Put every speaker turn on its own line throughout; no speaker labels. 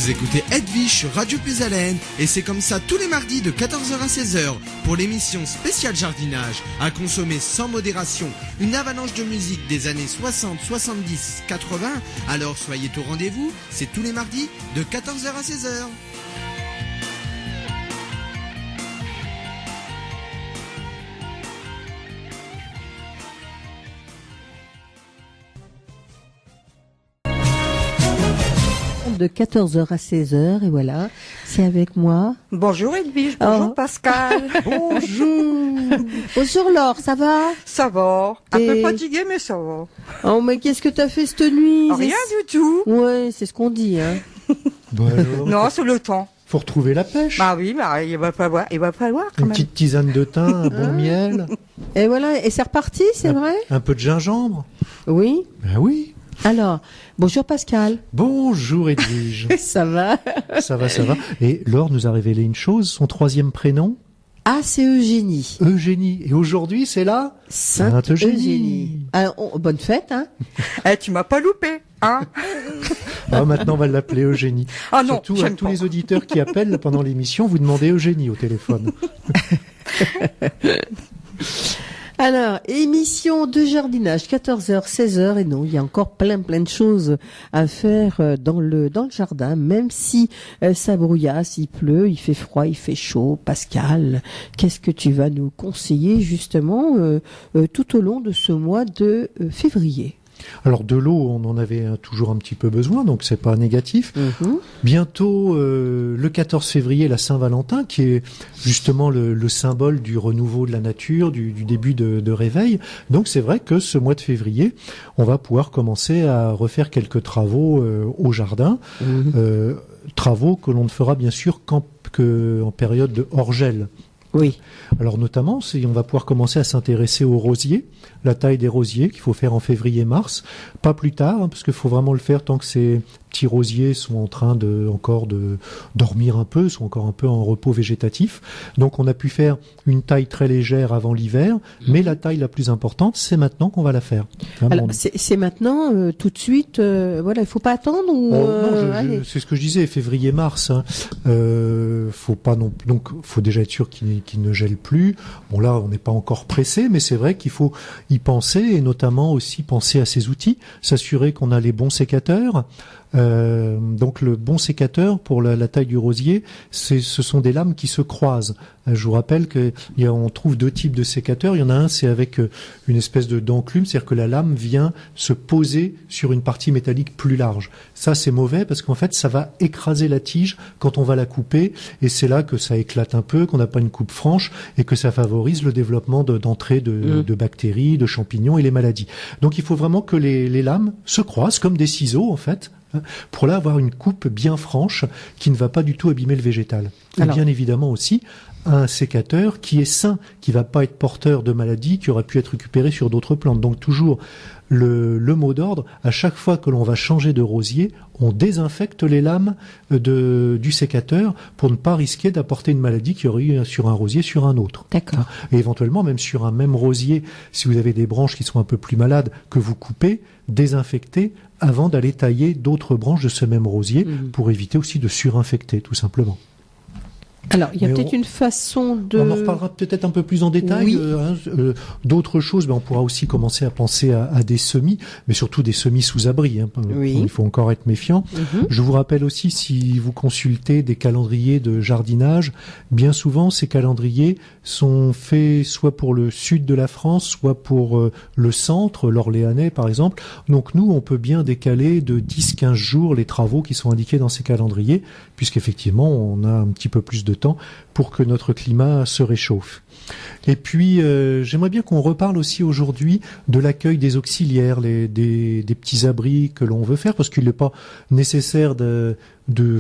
Vous écoutez Edwige sur Radio Pézalène et c'est comme ça tous les mardis de 14h à 16h pour l'émission spéciale jardinage à consommer sans modération, une avalanche de musique des années 60, 70, 80. Alors soyez au rendez-vous, c'est tous les mardis de 14h à 16h.
De 14h à 16h et voilà, c'est avec moi.
Bonjour Edwige, bonjour Pascal.
Bonjour. Bonjour Laure, ça va?
Ça va, un peu fatiguée mais ça va.
Oh mais qu'est-ce que t'as fait cette nuit?
Rien du tout.
Ouais, c'est ce qu'on dit hein.
Bon, alors,
non, c'est le temps.
Faut retrouver la pêche.
Bah oui, mais il va falloir quand
Une
même.
petite tisane de thym, un bon miel.
Et voilà, et c'est reparti, c'est vrai?
Un peu de gingembre.
Oui.
Ben oui.
Alors, bonjour Pascal.
Bonjour Edwige.
Ça va?
Ça va. Et Laure nous a révélé une chose, son troisième prénom.
Ah, c'est Eugénie.
Eugénie. Et aujourd'hui, c'est la
Sainte Eugénie. Bonne fête, hein?
Tu m'as pas loupé, hein?
Ah, maintenant, on va l'appeler Eugénie.
Ah non,
surtout à tous les auditeurs qui appellent pendant l'émission, vous demandez Eugénie au téléphone.
Alors, émission de jardinage, 14h, 16h, et non, il y a encore plein de choses à faire dans le jardin, même si ça brouillasse, il pleut, il fait froid, il fait chaud. Pascal, qu'est-ce que tu vas nous conseiller justement tout au long de ce mois de février?
Alors de l'eau, on en avait toujours un petit peu besoin, donc c'est pas négatif. Bientôt, le 14 février, la Saint-Valentin, qui est justement le symbole du renouveau de la nature, du début de réveil. Donc c'est vrai que ce mois de février, on va pouvoir commencer à refaire quelques travaux au jardin. Travaux que l'on ne fera bien sûr qu'en période de hors-gel.
Oui.
Alors notamment, on va pouvoir commencer à s'intéresser aux rosiers, la taille des rosiers qu'il faut faire en février-mars, pas plus tard, hein, parce qu'il faut vraiment le faire tant que ces petits rosiers sont en train de dormir un peu, sont encore un peu en repos végétatif. Donc on a pu faire une taille très légère avant l'hiver, mais la taille la plus importante, c'est maintenant qu'on va la faire.
Alors, c'est maintenant, tout de suite, voilà, il faut pas attendre ou
non, c'est ce que je disais, février-mars. Hein. Faut pas non, donc faut déjà être sûr qu'il ne gèle plus. Bon là, on n'est pas encore pressé, mais c'est vrai qu'il faut y penser et notamment aussi penser à ces outils, s'assurer qu'on a les bons sécateurs. Donc le bon sécateur pour la taille du rosier, ce sont des lames qui se croisent. Je vous rappelle qu'on trouve deux types de sécateurs. Il y en a un, c'est avec une espèce d'enclume, c'est-à-dire que la lame vient se poser sur une partie métallique plus large. Ça, c'est mauvais parce qu'en fait, ça va écraser la tige quand on va la couper, et c'est là que ça éclate un peu, qu'on n'a pas une coupe franche, et que ça favorise le développement d'entrée de bactéries, de champignons et les maladies. Donc il faut vraiment que les lames se croisent comme des ciseaux, en fait, pour là avoir une coupe bien franche qui ne va pas du tout abîmer le végétal. Et bien évidemment aussi un sécateur qui est sain, qui va pas être porteur de maladies qui auraient pu être récupérées sur d'autres plantes. Donc toujours le mot d'ordre, à chaque fois que l'on va changer de rosier, on désinfecte les lames du sécateur pour ne pas risquer d'apporter une maladie qu'il y aurait eu sur un rosier sur un autre.
D'accord.
Et éventuellement, même sur un même rosier, si vous avez des branches qui sont un peu plus malades, que vous coupez, désinfectez avant d'aller tailler d'autres branches de ce même rosier pour éviter aussi de surinfecter, tout simplement.
Alors, il y a peut-être une façon de...
On en reparlera peut-être un peu plus en détail.
Oui.
D'autres choses, on pourra aussi commencer à penser à des semis, mais surtout des semis sous abri. Hein.
Oui.
Il faut encore être méfiant. Je vous rappelle aussi, si vous consultez des calendriers de jardinage, bien souvent, ces calendriers sont faits soit pour le sud de la France, soit pour le centre, l'Orléanais par exemple. Donc nous, on peut bien décaler de 10-15 jours les travaux qui sont indiqués dans ces calendriers, puisqu'effectivement, on a un petit peu plus de temps pour que notre climat se réchauffe. Et puis, j'aimerais bien qu'on reparle aussi aujourd'hui de l'accueil des auxiliaires, des petits abris que l'on veut faire, parce qu'il n'est pas nécessaire de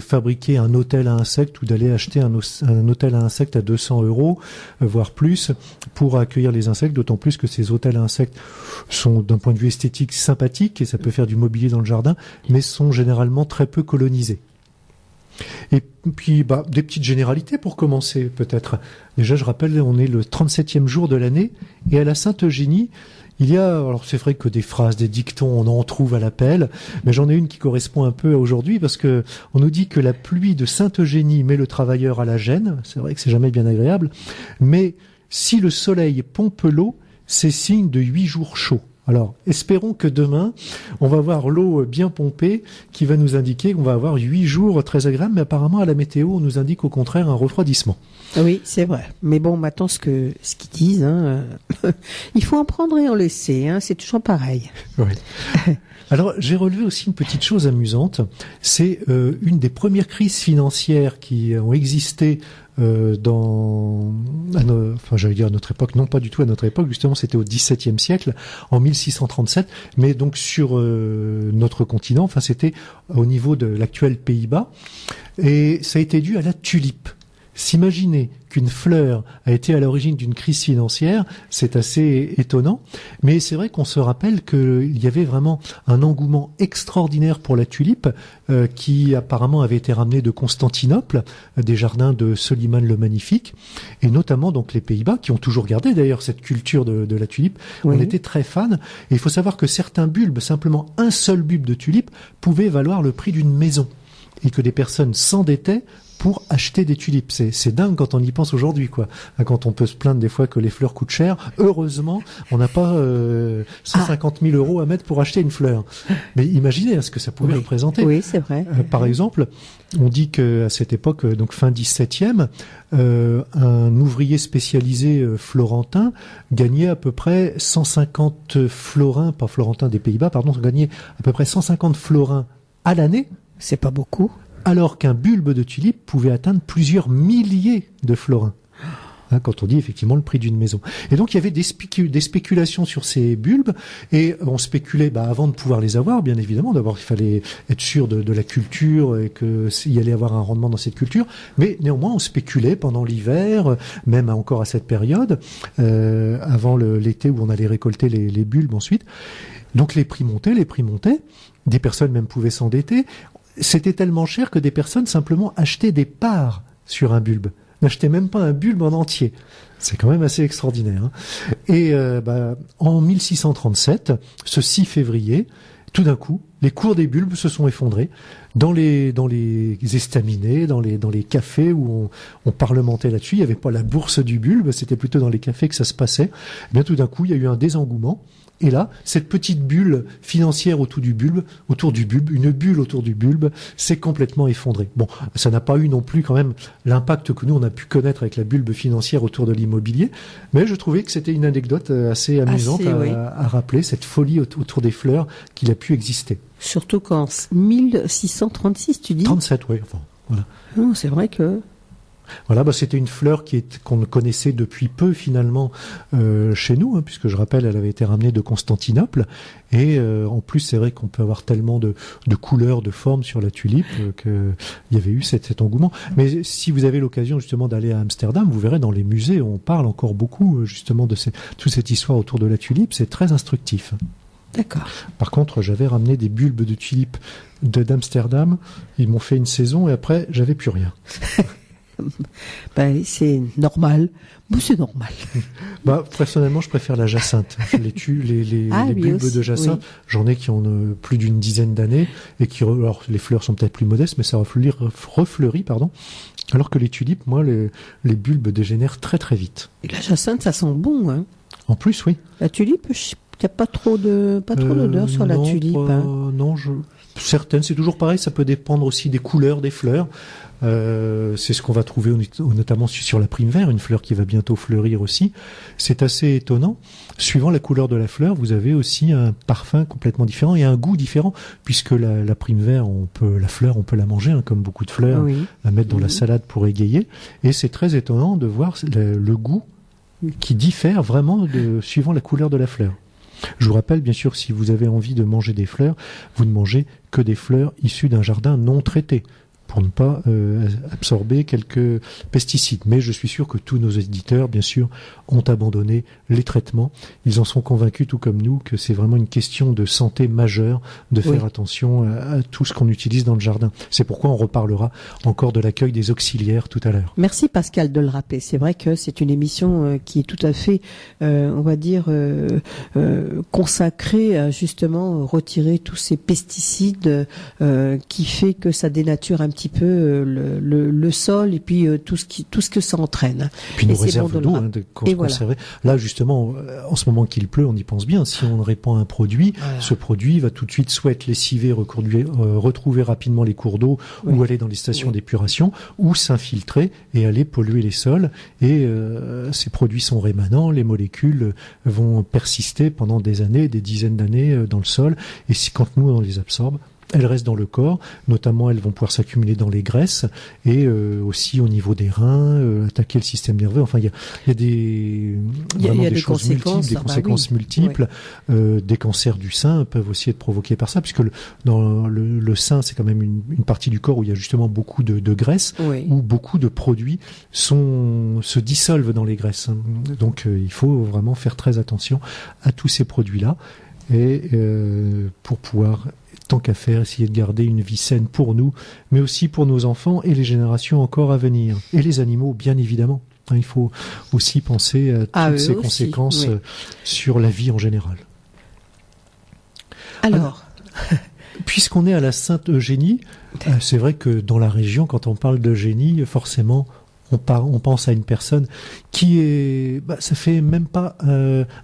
fabriquer un hôtel à insectes ou d'aller acheter un hôtel à insectes à 200 €, voire plus, pour accueillir les insectes, d'autant plus que ces hôtels à insectes sont, d'un point de vue esthétique, sympathiques, et ça peut faire du mobilier dans le jardin, mais sont généralement très peu colonisés. Et puis, des petites généralités pour commencer, peut-être. Déjà, je rappelle, on est le 37e jour de l'année, et à la Sainte Eugénie, Il y a, alors c'est vrai que des phrases, des dictons, on en trouve à l'appel, mais j'en ai une qui correspond un peu à aujourd'hui parce que on nous dit que la pluie de Sainte-Eugénie met le travailleur à la gêne. C'est vrai que c'est jamais bien agréable, mais si le soleil pompe l'eau, c'est signe de 8 jours chauds. Alors, espérons que demain, on va avoir l'eau bien pompée qui va nous indiquer qu'on va avoir 8 jours très agréables, mais apparemment à la météo, on nous indique au contraire un refroidissement.
Oui, c'est vrai. Mais bon, maintenant, ce qu'ils disent, il faut en prendre et en laisser, c'est toujours pareil.
Oui. Alors, j'ai relevé aussi une petite chose amusante. C'est une des premières crises financières qui ont existé j'allais dire à notre époque, non pas du tout à notre époque, justement c'était au XVIIe siècle, en 1637, mais donc sur notre continent, c'était au niveau de l'actuel Pays-Bas, et ça a été dû à la tulipe. S'imaginer qu'une fleur a été à l'origine d'une crise financière, c'est assez étonnant. Mais c'est vrai qu'on se rappelle qu'il y avait vraiment un engouement extraordinaire pour la tulipe, qui apparemment avait été ramené de Constantinople, des jardins de Soliman le Magnifique, et notamment donc les Pays-Bas, qui ont toujours gardé d'ailleurs cette culture de la tulipe. Oui. On était très fans. Et il faut savoir que certains bulbes, simplement un seul bulbe de tulipe, pouvait valoir le prix d'une maison. Et que des personnes s'endettaient pour acheter des tulipes. C'est dingue quand on y pense aujourd'hui, quoi. Quand on peut se plaindre des fois que les fleurs coûtent cher, heureusement, on n'a pas 150 000 euros à mettre pour acheter une fleur. Mais imaginez ce que ça pouvait représenter.
Oui, c'est vrai.
Par exemple, on dit qu'à cette époque, donc fin 17e, un ouvrier spécialisé florentin gagnait à peu près 150 florins, pas florentins des Pays-Bas, pardon, gagnait à peu près 150 florins à l'année.
C'est pas beaucoup.
Alors qu'un bulbe de tulipe pouvait atteindre plusieurs milliers de florins. Quand on dit effectivement le prix d'une maison. Et donc il y avait des spéculations sur ces bulbes, et on spéculait avant de pouvoir les avoir, bien évidemment. D'abord il fallait être sûr de la culture et qu'il y allait avoir un rendement dans cette culture, mais néanmoins on spéculait pendant l'hiver, même encore à cette période, avant l'été où on allait récolter les bulbes ensuite. Donc les prix montaient, des personnes même pouvaient s'endetter. C'était tellement cher que des personnes simplement achetaient des parts sur un bulbe. N'achetaient même pas un bulbe en entier. C'est quand même assez extraordinaire. Et en 1637, ce 6 février, tout d'un coup, les cours des bulbes se sont effondrés dans les estaminets, dans les cafés où on parlementait là-dessus. Il n'y avait pas la bourse du bulbe, c'était plutôt dans les cafés que ça se passait. Et bien tout d'un coup, il y a eu un désengouement. Et là, cette petite bulle financière autour du bulbe, une bulle autour du bulbe, s'est complètement effondrée. Bon, ça n'a pas eu non plus quand même l'impact que nous on a pu connaître avec la bulle financière autour de l'immobilier, mais je trouvais que c'était une anecdote assez amusante à rappeler, cette folie autour des fleurs qu'il a pu exister.
Surtout qu'en 1636, tu dis
37, oui. Enfin, voilà.
Non, c'est vrai que...
Voilà, c'était une fleur qu'on connaissait depuis peu finalement chez nous, puisque je rappelle, elle avait été ramenée de Constantinople. Et en plus, c'est vrai qu'on peut avoir tellement de couleurs, de formes sur la tulipe qu'il y avait eu cet engouement. Mais si vous avez l'occasion justement d'aller à Amsterdam, vous verrez dans les musées, on parle encore beaucoup justement de toute cette histoire autour de la tulipe. C'est très instructif.
D'accord.
Par contre, j'avais ramené des bulbes de tulipes d'Amsterdam. Ils m'ont fait une saison et après, j'avais plus rien.
C'est normal. C'est normal.
Personnellement, je préfère la jacinthe. Je les tue, les bulbes aussi, de jacinthe. Oui. J'en ai qui ont plus d'une dizaine d'années et alors les fleurs sont peut-être plus modestes, mais ça refleurit, pardon. Alors que les tulipes, moi, les bulbes dégénèrent très très vite.
Et la jacinthe, ça sent bon, hein.
En plus, oui.
La tulipe, il n'y a pas trop d'odeur sur la tulipe.
Non, certaines, c'est toujours pareil. Ça peut dépendre aussi des couleurs des fleurs. C'est ce qu'on va trouver notamment sur la prime vert, une fleur qui va bientôt fleurir aussi. C'est assez étonnant. Suivant la couleur de la fleur, vous avez aussi un parfum complètement différent et un goût différent, puisque la prime vert, on peut la manger, comme beaucoup de fleurs,
oui.
La mettre dans la salade pour égayer. Et c'est très étonnant de voir le goût qui diffère vraiment suivant la couleur de la fleur. Je vous rappelle, bien sûr, si vous avez envie de manger des fleurs, vous ne mangez que des fleurs issues d'un jardin non traité. pour ne pas absorber quelques pesticides. Mais je suis sûr que tous nos éditeurs, bien sûr, ont abandonné les traitements. Ils en sont convaincus, tout comme nous, que c'est vraiment une question de santé majeure de faire attention à tout ce qu'on utilise dans le jardin. C'est pourquoi on reparlera encore de l'accueil des auxiliaires tout à l'heure.
Merci Pascal de le rappeler. C'est vrai que c'est une émission qui est tout à fait, on va dire, consacrée à justement retirer tous ces pesticides qui fait que ça dénature un petit peu le sol et puis tout ce que ça entraîne.
Puis nos réserves d'eau de conserver. Là justement, en ce moment qu'il pleut, on y pense bien. Si on répand un produit, ce produit va tout de suite soit être lessivé, retrouver rapidement les cours d'eau ou aller dans les stations d'épuration ou s'infiltrer et aller polluer les sols. Et ces produits sont rémanents, les molécules vont persister pendant des années, des dizaines d'années dans le sol. Et si quand nous on les absorbe, elles restent dans le corps, notamment elles vont pouvoir s'accumuler dans les graisses et aussi au niveau des reins, attaquer le système nerveux. Enfin, il y a des choses multiples, des conséquences multiples. Des cancers du sein peuvent aussi être provoqués par ça, puisque dans le sein, c'est quand même une partie du corps où il y a justement beaucoup de graisse, où beaucoup de produits se dissolvent dans les graisses. Donc, il faut vraiment faire très attention à tous ces produits-là et pour pouvoir, tant qu'à faire, essayer de garder une vie saine pour nous, mais aussi pour nos enfants et les générations encore à venir. Et les animaux, bien évidemment. Il faut aussi penser à toutes ces conséquences sur la vie en général.
Alors,
puisqu'on est à la Sainte-Eugénie, c'est vrai que dans la région, quand on parle d'Eugénie, forcément, on pense à une personne qui est... ça fait même pas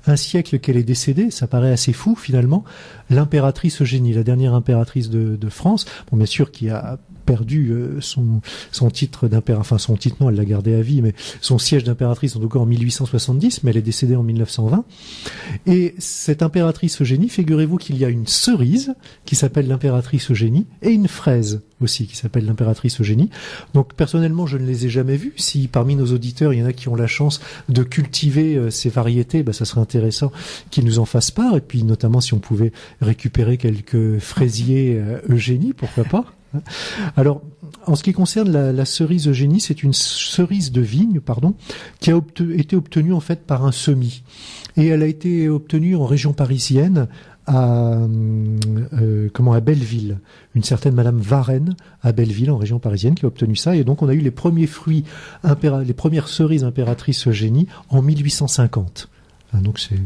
un siècle qu'elle est décédée, ça paraît assez fou finalement. L'impératrice Eugénie, la dernière impératrice de France, bon, bien sûr qui a perdu son titre d'impératrice, enfin son titre non, elle l'a gardé à vie, mais son siège d'impératrice en tout cas en 1870, mais elle est décédée en 1920. Et cette impératrice Eugénie, figurez-vous qu'il y a une cerise qui s'appelle l'impératrice Eugénie et une fraise aussi qui s'appelle l'impératrice Eugénie. Donc personnellement, je ne les ai jamais vues. Si parmi nos auditeurs, il y en a qui ont la chance de cultiver ces variétés, ça serait intéressant qu'ils nous en fassent part. Et puis notamment si on pouvait récupérer quelques fraisiers Eugénie, pourquoi pas. Alors, en ce qui concerne la cerise Eugénie, c'est une cerise de vigne, qui a été obtenue en fait par un semis. Et elle a été obtenue en région parisienne, à Belleville, une certaine Madame Varenne à Belleville en région parisienne qui a obtenu ça, et donc on a eu les premiers fruits, les premières cerises impératrices Eugénie en 1850. Donc c'est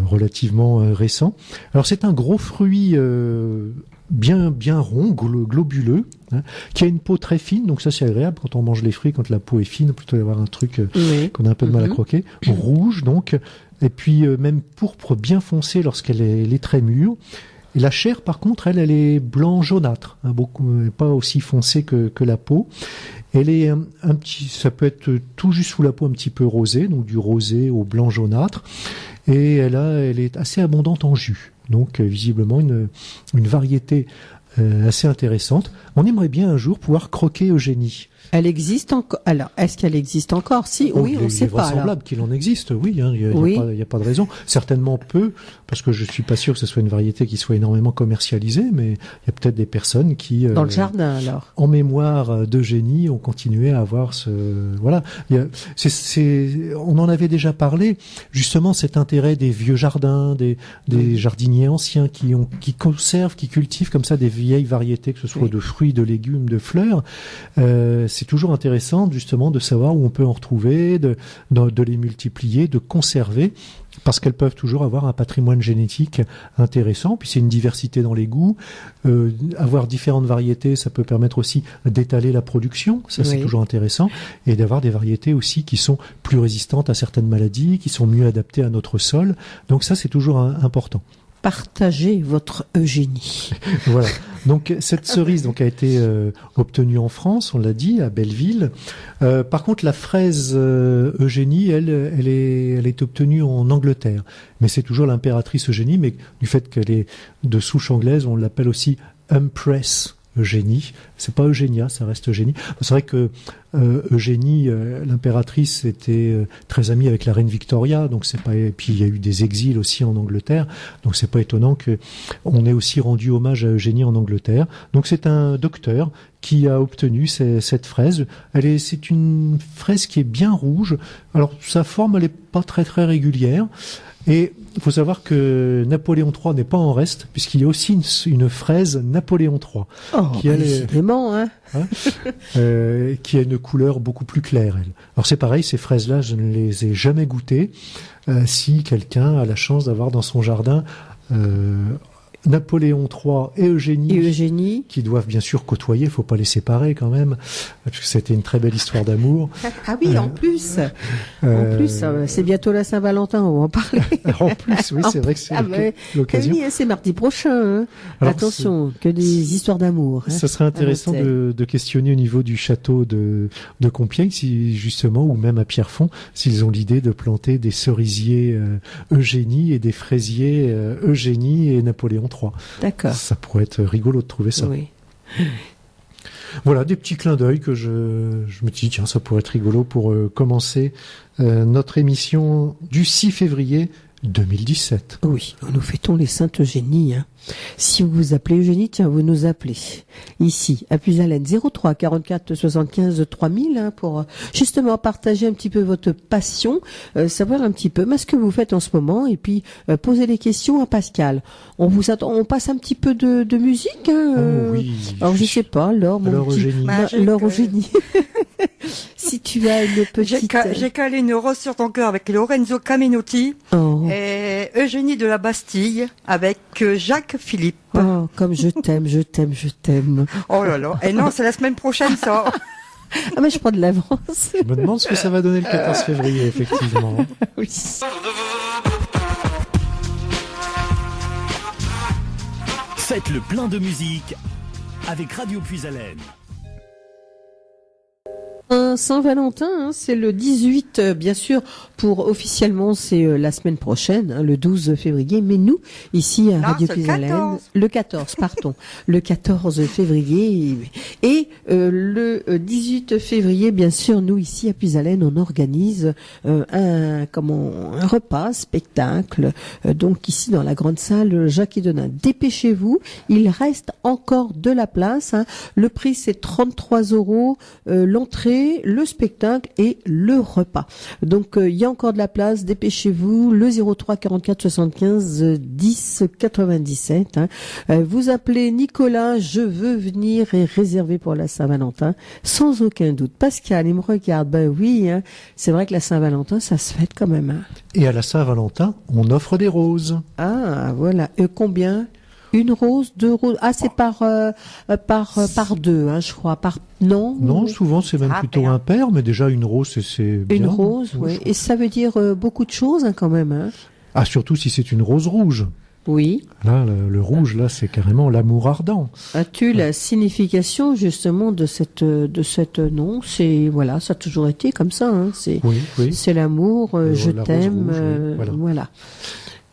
relativement récent. Alors c'est un gros fruit bien rond, globuleux, qui a une peau très fine, donc ça c'est agréable quand on mange les fruits, quand la peau est fine, plutôt d'avoir un truc qu'on a un peu de mal à croquer, rouge donc, et puis même pourpre bien foncé lorsqu'elle est très mûre. Et la chair, par contre, elle est blanc jaunâtre, pas aussi foncée que la peau. Elle est ça peut être tout juste sous la peau un petit peu rosé, donc du rosé au blanc jaunâtre. Et elle est assez abondante en jus. Donc visiblement une variété assez intéressante. On aimerait bien un jour pouvoir croquer Eugénie.
Elle existe encore. Alors, est-ce qu'elle existe encore? Si, oui, on ne sait pas.
Il est vraisemblable qu'il en existe, oui. Il n'y a pas de raison. Certainement peu, parce que je suis pas sûr que ce soit une variété qui soit énormément commercialisée, mais il y a peut-être des personnes qui...
Dans le jardin, alors.
En mémoire d'Eugénie, ont continué à avoir ce... Voilà. On en avait déjà parlé, justement, cet intérêt des vieux jardins, des jardiniers anciens qui conservent, qui cultivent comme ça des vieilles variétés, que ce soit de fruits, de légumes, de fleurs. C'est toujours intéressant justement de savoir où on peut en retrouver, de les multiplier, de conserver, parce qu'elles peuvent toujours avoir un patrimoine génétique intéressant. Puis c'est une diversité dans les goûts. Avoir différentes variétés, ça peut permettre aussi d'étaler la production, ça c'est toujours intéressant, et d'avoir des variétés aussi qui sont plus résistantes à certaines maladies, qui sont mieux adaptées à notre sol. Donc ça c'est toujours important.
Partagez votre Eugénie. Voilà.
Donc cette cerise a été obtenue en France, on l'a dit, à Belleville. Par contre, la fraise Eugénie, elle est obtenue en Angleterre. Mais c'est toujours l'impératrice Eugénie, mais du fait qu'elle est de souche anglaise, on l'appelle aussi Empress Eugénie. C'est pas Eugénia, ça reste Eugénie. C'est vrai que Eugénie, l'impératrice, était très amie avec la reine Victoria, donc c'est pas. Et puis il y a eu des exils aussi en Angleterre, donc c'est pas étonnant que on ait aussi rendu hommage à Eugénie en Angleterre. Donc c'est un docteur qui a obtenu cette fraise. C'est une fraise qui est bien rouge. Alors sa forme, elle est pas très très régulière. Et il faut savoir que Napoléon III n'est pas en reste, puisqu'il y a aussi une fraise Napoléon III.
Décidément, hein.
Qui a une couleur beaucoup plus claire, elle. Alors c'est pareil, ces fraises-là, je ne les ai jamais goûtées. Si quelqu'un a la chance d'avoir dans son jardin Napoléon III et Eugénie, qui doivent bien sûr côtoyer, il ne faut pas les séparer quand même, parce que c'était une très belle histoire d'amour.
Ah oui, en plus, c'est bientôt la Saint-Valentin, on va en parler.
En plus, oui, c'est vrai que c'est l'occasion.
Oui, c'est mardi prochain. Hein. Alors, attention, que des histoires d'amour. Hein,
ça serait intéressant de questionner au niveau du château de Compiègne, si justement, ou même à Pierrefonds, s'ils ont l'idée de planter des cerisiers Eugénie et des fraisiers Eugénie et Napoléon III.
D'accord.
Ça pourrait être rigolo de trouver ça.
Oui.
Voilà, des petits clins d'œil que je me dis, tiens, ça pourrait être rigolo pour commencer notre émission du 6 février 2017.
Oui, nous fêtons les Saintes Eugénie. Hein. Si vous vous appelez Eugénie, tiens, vous nous appelez ici à Puisalène 03 44 75 3000 hein, pour justement partager un petit peu votre passion, savoir un petit peu ce que vous faites en ce moment et puis poser des questions à Pascal. On vous attend, on passe un petit peu de musique. Hein,
oui.
Alors je sais pas, Laure,
Eugénie.
Laure Eugénie. Si tu as une petite...
J'ai calé une rose sur ton cœur avec Lorenzo Caminotti et Eugénie de la Bastille avec Jacques Philippe.
Oh, comme je t'aime, je t'aime, je t'aime.
Oh là là. Et non, c'est la semaine prochaine, ça.
Ah, mais je prends de l'avance.
Je me demande ce que ça va donner le 14 février, effectivement.
Oui.
Faites le plein de musique avec Radio Puisalène.
Saint-Valentin, hein, c'est le 18, bien sûr, pour officiellement c'est la semaine prochaine, hein, le 12 février, mais nous, ici à Radio Puisalène, le 14, pardon, le 14 février, et le 18 février, bien sûr, nous, ici à Puisalène, on organise un repas, spectacle, donc ici dans la grande salle Jacques Hidenin. Dépêchez-vous, il reste encore de la place, hein. Le prix c'est 33 €, l'entrée, le spectacle et le repas. Donc il y a encore de la place, dépêchez-vous, le 03 44 75 10 97. Hein. Vous appelez Nicolas, je veux venir et réserver pour la Saint-Valentin, sans aucun doute. Pascal, il me regarde, ben oui, hein, c'est vrai que la Saint-Valentin, ça se fête quand même. Hein.
Et à la Saint-Valentin, on offre des roses.
Ah, voilà. Combien ? Une rose, 2 roses. Ah, c'est par deux, hein, je crois. Non,
souvent c'est même plutôt impair, mais déjà une rose, c'est bien.
Une rose, oui. Et ça veut dire beaucoup de choses, hein, quand même. Hein.
Ah, surtout si c'est une rose rouge.
Oui.
Là, le rouge, là, c'est carrément l'amour ardent.
As-tu la signification justement de cette nom ? C'est voilà, ça a toujours été comme ça. Hein. C'est l'amour. Je t'aime.
Rouge,
voilà.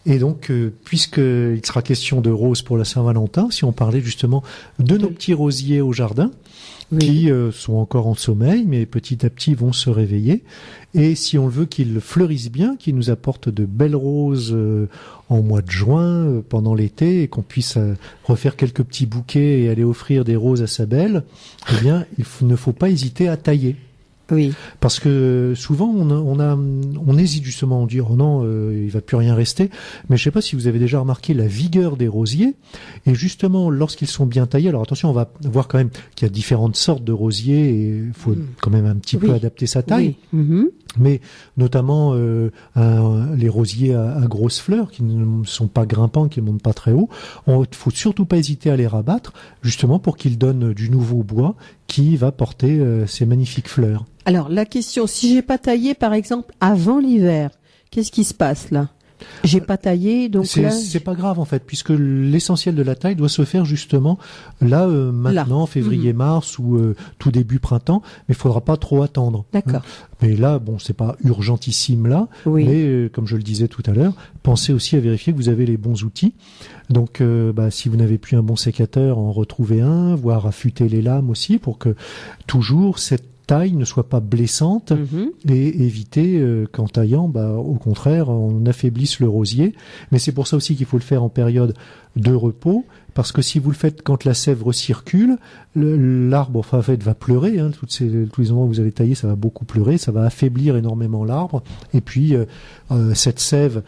Et donc, puisqu'il sera question de roses pour la Saint-Valentin, si on parlait justement de nos petits rosiers au jardin, qui sont encore en sommeil, mais petit à petit vont se réveiller. Et si on veut qu'ils fleurissent bien, qu'ils nous apportent de belles roses en mois de juin, pendant l'été, et qu'on puisse refaire quelques petits bouquets et aller offrir des roses à sa belle, eh bien, ne faut pas hésiter à tailler.
Oui.
Parce que souvent on hésite justement, on dit oh non, il va plus rien rester. Mais je sais pas si vous avez déjà remarqué la vigueur des rosiers. Et justement, lorsqu'ils sont bien taillés, alors attention, on va voir quand même qu'il y a différentes sortes de rosiers et il faut quand même un petit peu adapter sa taille.
Oui.
Mais notamment les rosiers à grosses fleurs qui ne sont pas grimpants, qui ne montent pas très haut, il faut surtout pas hésiter à les rabattre, justement pour qu'ils donnent du nouveau bois qui va porter ces magnifiques fleurs.
Alors la question, si j'ai pas taillé par exemple avant l'hiver, qu'est-ce qui se passe là ? J'ai pas taillé, donc
c'est pas grave en fait, puisque l'essentiel de la taille doit se faire justement là maintenant, février-mars ou tout début printemps, mais il faudra pas trop attendre.
D'accord.
Mais là, bon, c'est pas urgentissime là, mais comme je le disais tout à l'heure, pensez aussi à vérifier que vous avez les bons outils. Donc, si vous n'avez plus un bon sécateur, en retrouvez un, voire affûter les lames aussi pour que toujours cette taille ne soit pas blessante et éviter qu'en taillant, au contraire, on affaiblisse le rosier. Mais c'est pour ça aussi qu'il faut le faire en période de repos, parce que si vous le faites quand la sève recircule, l'arbre en fait va pleurer. Tous les endroits où vous allez tailler, ça va beaucoup pleurer, ça va affaiblir énormément l'arbre. Et puis cette sève,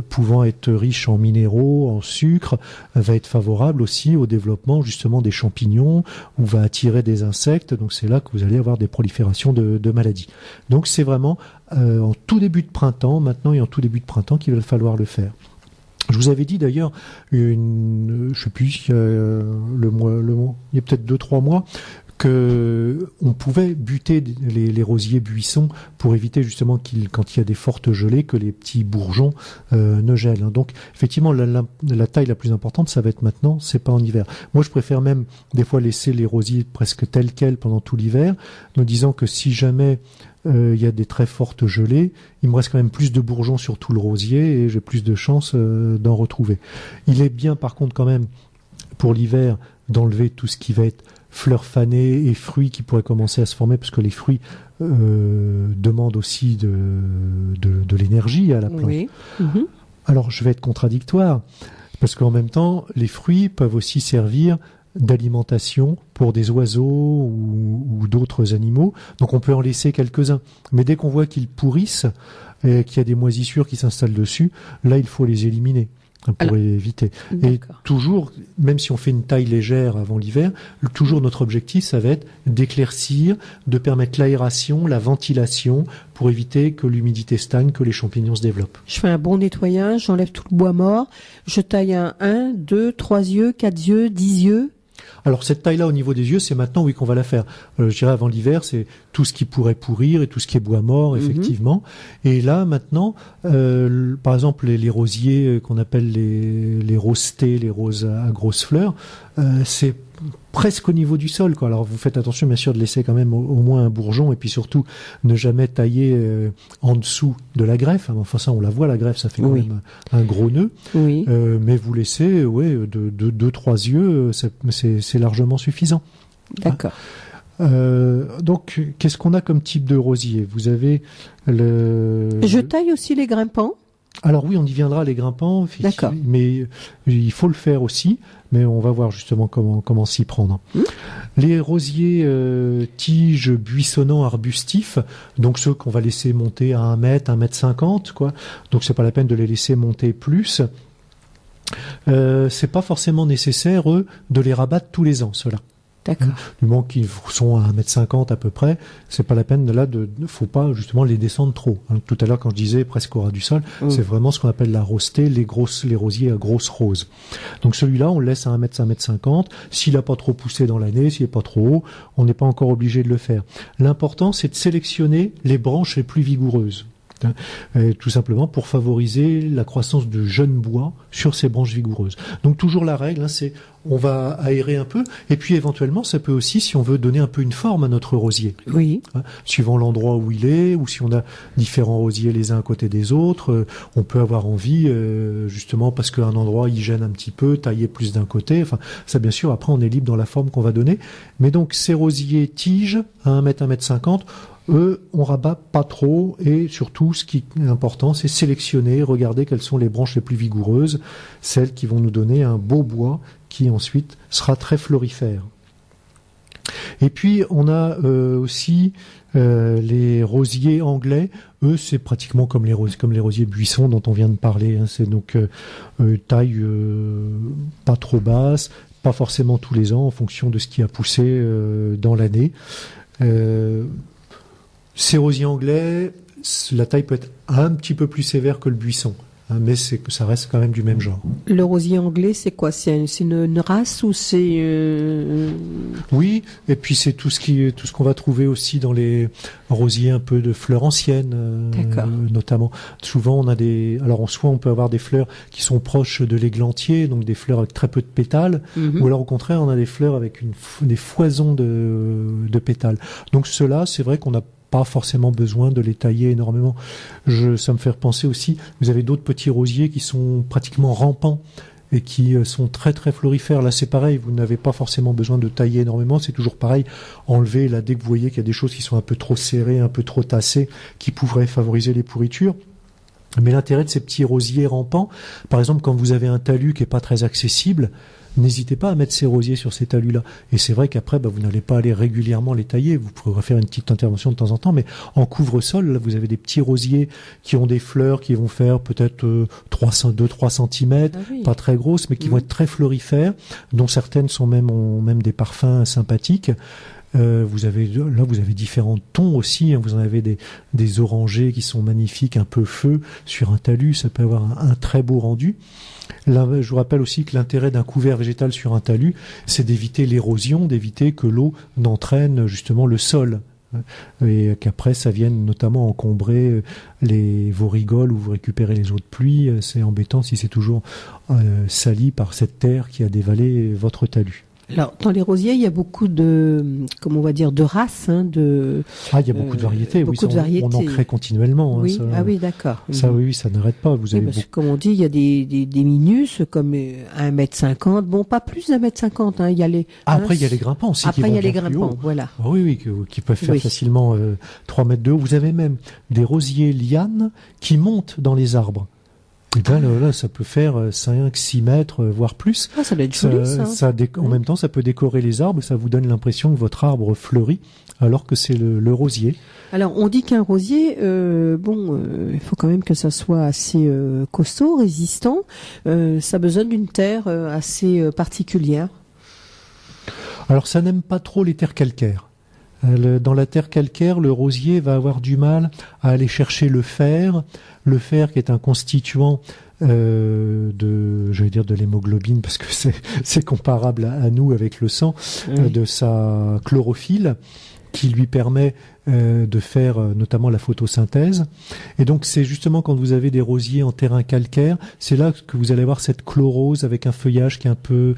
pouvant être riche en minéraux, en sucre, va être favorable aussi au développement justement des champignons, ou va attirer des insectes. Donc c'est là que vous allez avoir des proliférations de maladies. Donc c'est vraiment en tout début de printemps, maintenant et en tout début de printemps, qu'il va falloir le faire. Je vous avais dit d'ailleurs, je sais plus, il y a peut-être 2-3 mois, que on pouvait buter les rosiers buissons pour éviter justement quand il y a des fortes gelées, que les petits bourgeons ne gèlent. Donc effectivement, la taille la plus importante, ça va être maintenant, c'est pas en hiver. Moi, je préfère même des fois laisser les rosiers presque tels quels pendant tout l'hiver, nous disant que si jamais il y a des très fortes gelées, il me reste quand même plus de bourgeons sur tout le rosier et j'ai plus de chances d'en retrouver. Il est bien par contre quand même pour l'hiver d'enlever tout ce qui va être fleurs fanées et fruits qui pourraient commencer à se former, parce que les fruits demandent aussi de l'énergie à la plante. Oui. Mm-hmm. Alors je vais être contradictoire, parce qu'en même temps, les fruits peuvent aussi servir d'alimentation pour des oiseaux ou d'autres animaux. Donc on peut en laisser quelques-uns. Mais dès qu'on voit qu'ils pourrissent et qu'il y a des moisissures qui s'installent dessus, là il faut les éliminer pour éviter. D'accord. Et toujours, même si on fait une taille légère avant l'hiver, toujours notre objectif, ça va être d'éclaircir, de permettre l'aération, la ventilation, pour éviter que l'humidité stagne, que les champignons se développent.
Je fais un bon nettoyage, j'enlève tout le bois mort, je taille un 2, 3 yeux, 4 yeux, 10 yeux.
Alors cette taille-là au niveau des yeux, c'est maintenant oui qu'on va la faire. Je dirais avant l'hiver, c'est tout ce qui pourrait pourrir et tout ce qui est bois mort, effectivement. Et là maintenant, par exemple les rosiers qu'on appelle les rostés, les roses à grosses fleurs, c'est presque au niveau du sol, quoi. Alors vous faites attention bien sûr de laisser quand même au moins un bourgeon, et puis surtout ne jamais tailler en dessous de la greffe. Enfin ça on la voit, la greffe, ça fait quand même un gros nœud. Oui. Mais vous laissez de 2-3 yeux, c'est largement suffisant.
D'accord.
Donc qu'est-ce qu'on a comme type de rosier? Vous avez
Je taille aussi les grimpants.
Alors oui, on y viendra, les grimpants,
d'accord.
Mais il faut le faire aussi, mais on va voir justement comment s'y prendre. Les rosiers tiges buissonnants arbustifs, donc ceux qu'on va laisser monter à 1 mètre, 1 mètre 50, quoi. Donc c'est pas la peine de les laisser monter plus. C'est pas forcément nécessaire, eux, de les rabattre tous les ans, ceux-là.
D'accord.
Du moment qu'ils sont à 1m50 à peu près, c'est pas la peine faut pas justement les descendre trop. Tout à l'heure quand je disais presque au ras du sol, c'est vraiment ce qu'on appelle la rostée, les rosiers à grosses roses. Donc celui-là, on le laisse à 1m50. S'il a pas trop poussé dans l'année, s'il est pas trop haut, on n'est pas encore obligé de le faire. L'important, c'est de sélectionner les branches les plus vigoureuses. Tout simplement pour favoriser la croissance de jeunes bois sur ces branches vigoureuses. Donc toujours la règle, c'est on va aérer un peu, et puis éventuellement ça peut aussi, si on veut donner un peu une forme à notre rosier, suivant l'endroit où il est, ou si on a différents rosiers les uns à côté des autres, on peut avoir envie justement parce qu'un endroit il gêne un petit peu, tailler plus d'un côté. Enfin ça bien sûr, après on est libre dans la forme qu'on va donner, mais donc ces rosiers tiges à 1 mètre, 1m50, eux, on rabat pas trop, et surtout, ce qui est important, c'est sélectionner, regarder quelles sont les branches les plus vigoureuses, celles qui vont nous donner un beau bois qui ensuite sera très florifère. Et puis, on a aussi les rosiers anglais. Eux, c'est pratiquement comme les rosiers buissons dont on vient de parler. C'est donc taille pas trop basse, pas forcément tous les ans, en fonction de ce qui a poussé dans l'année. Ces rosiers anglais, la taille peut être un petit peu plus sévère que le buisson, mais ça reste quand même du même genre.
Le rosier anglais, c'est quoi? C'est une race ou c'est
Oui, et puis c'est tout ce qu'on va trouver aussi dans les rosiers un peu de fleurs anciennes, notamment. Souvent, on a soit on peut avoir des fleurs qui sont proches de l'églantier, donc des fleurs avec très peu de pétales, ou alors au contraire, on a des fleurs avec des foisons de pétales. Donc ceux-là, c'est vrai qu'on a pas forcément besoin de les tailler énormément. Ça me fait penser aussi, vous avez d'autres petits rosiers qui sont pratiquement rampants et qui sont très très florifères. Là c'est pareil, vous n'avez pas forcément besoin de tailler énormément, c'est toujours pareil, enlever là dès que vous voyez qu'il y a des choses qui sont un peu trop serrées, un peu trop tassées, qui pourraient favoriser les pourritures. Mais l'intérêt de ces petits rosiers rampants, par exemple, quand vous avez un talus qui est pas très accessible, n'hésitez pas à mettre ces rosiers sur ces talus-là. Et c'est vrai qu'après, vous n'allez pas aller régulièrement les tailler. Vous pourrez faire une petite intervention de temps en temps, mais en couvre-sol, là, vous avez des petits rosiers qui ont des fleurs qui vont faire peut-être 2-3 cm, pas très grosses, mais qui vont être très florifères, dont certaines ont même des parfums sympathiques. Vous avez différents tons aussi. Vous en avez des orangés qui sont magnifiques, un peu feu sur un talus. Ça peut avoir un très beau rendu. Là, je vous rappelle aussi que l'intérêt d'un couvert végétal sur un talus, c'est d'éviter l'érosion, d'éviter que l'eau n'entraîne justement le sol. Et qu'après ça vienne notamment encombrer vos rigoles où vous récupérez les eaux de pluie. C'est embêtant si c'est toujours sali par cette terre qui a dévalé votre talus.
Alors, dans les rosiers, il y a beaucoup de races, il
y a beaucoup de variétés. On en crée continuellement.
Oui, d'accord.
Ça, ça n'arrête pas.
Parce que, comme on dit, il y a des minus, comme 1,50 m. Bon, pas plus d'1,50 m, il y a les...
Après, il y a les grimpants aussi.
Après, il y a les grimpants, voilà.
Oui, qui peuvent faire facilement 3 mètres de haut. Vous avez même des rosiers lianes qui montent dans les arbres. Et là, ça peut faire 5-6 mètres, voire plus.
Ça doit être joli, ça.
En même temps, ça peut décorer les arbres. Ça vous donne l'impression que votre arbre fleurit, alors que c'est le rosier.
Alors, on dit qu'un rosier, il faut quand même que ça soit assez costaud, résistant. Ça a besoin d'une terre assez particulière.
Alors, ça n'aime pas trop les terres calcaires. Dans la terre calcaire, le rosier va avoir du mal à aller chercher le fer qui est un constituant de l'hémoglobine, parce que c'est comparable à nous avec le sang, de sa chlorophylle, qui lui permet de faire notamment la photosynthèse. Et donc c'est justement quand vous avez des rosiers en terrain calcaire, c'est là que vous allez avoir cette chlorose avec un feuillage qui est un peu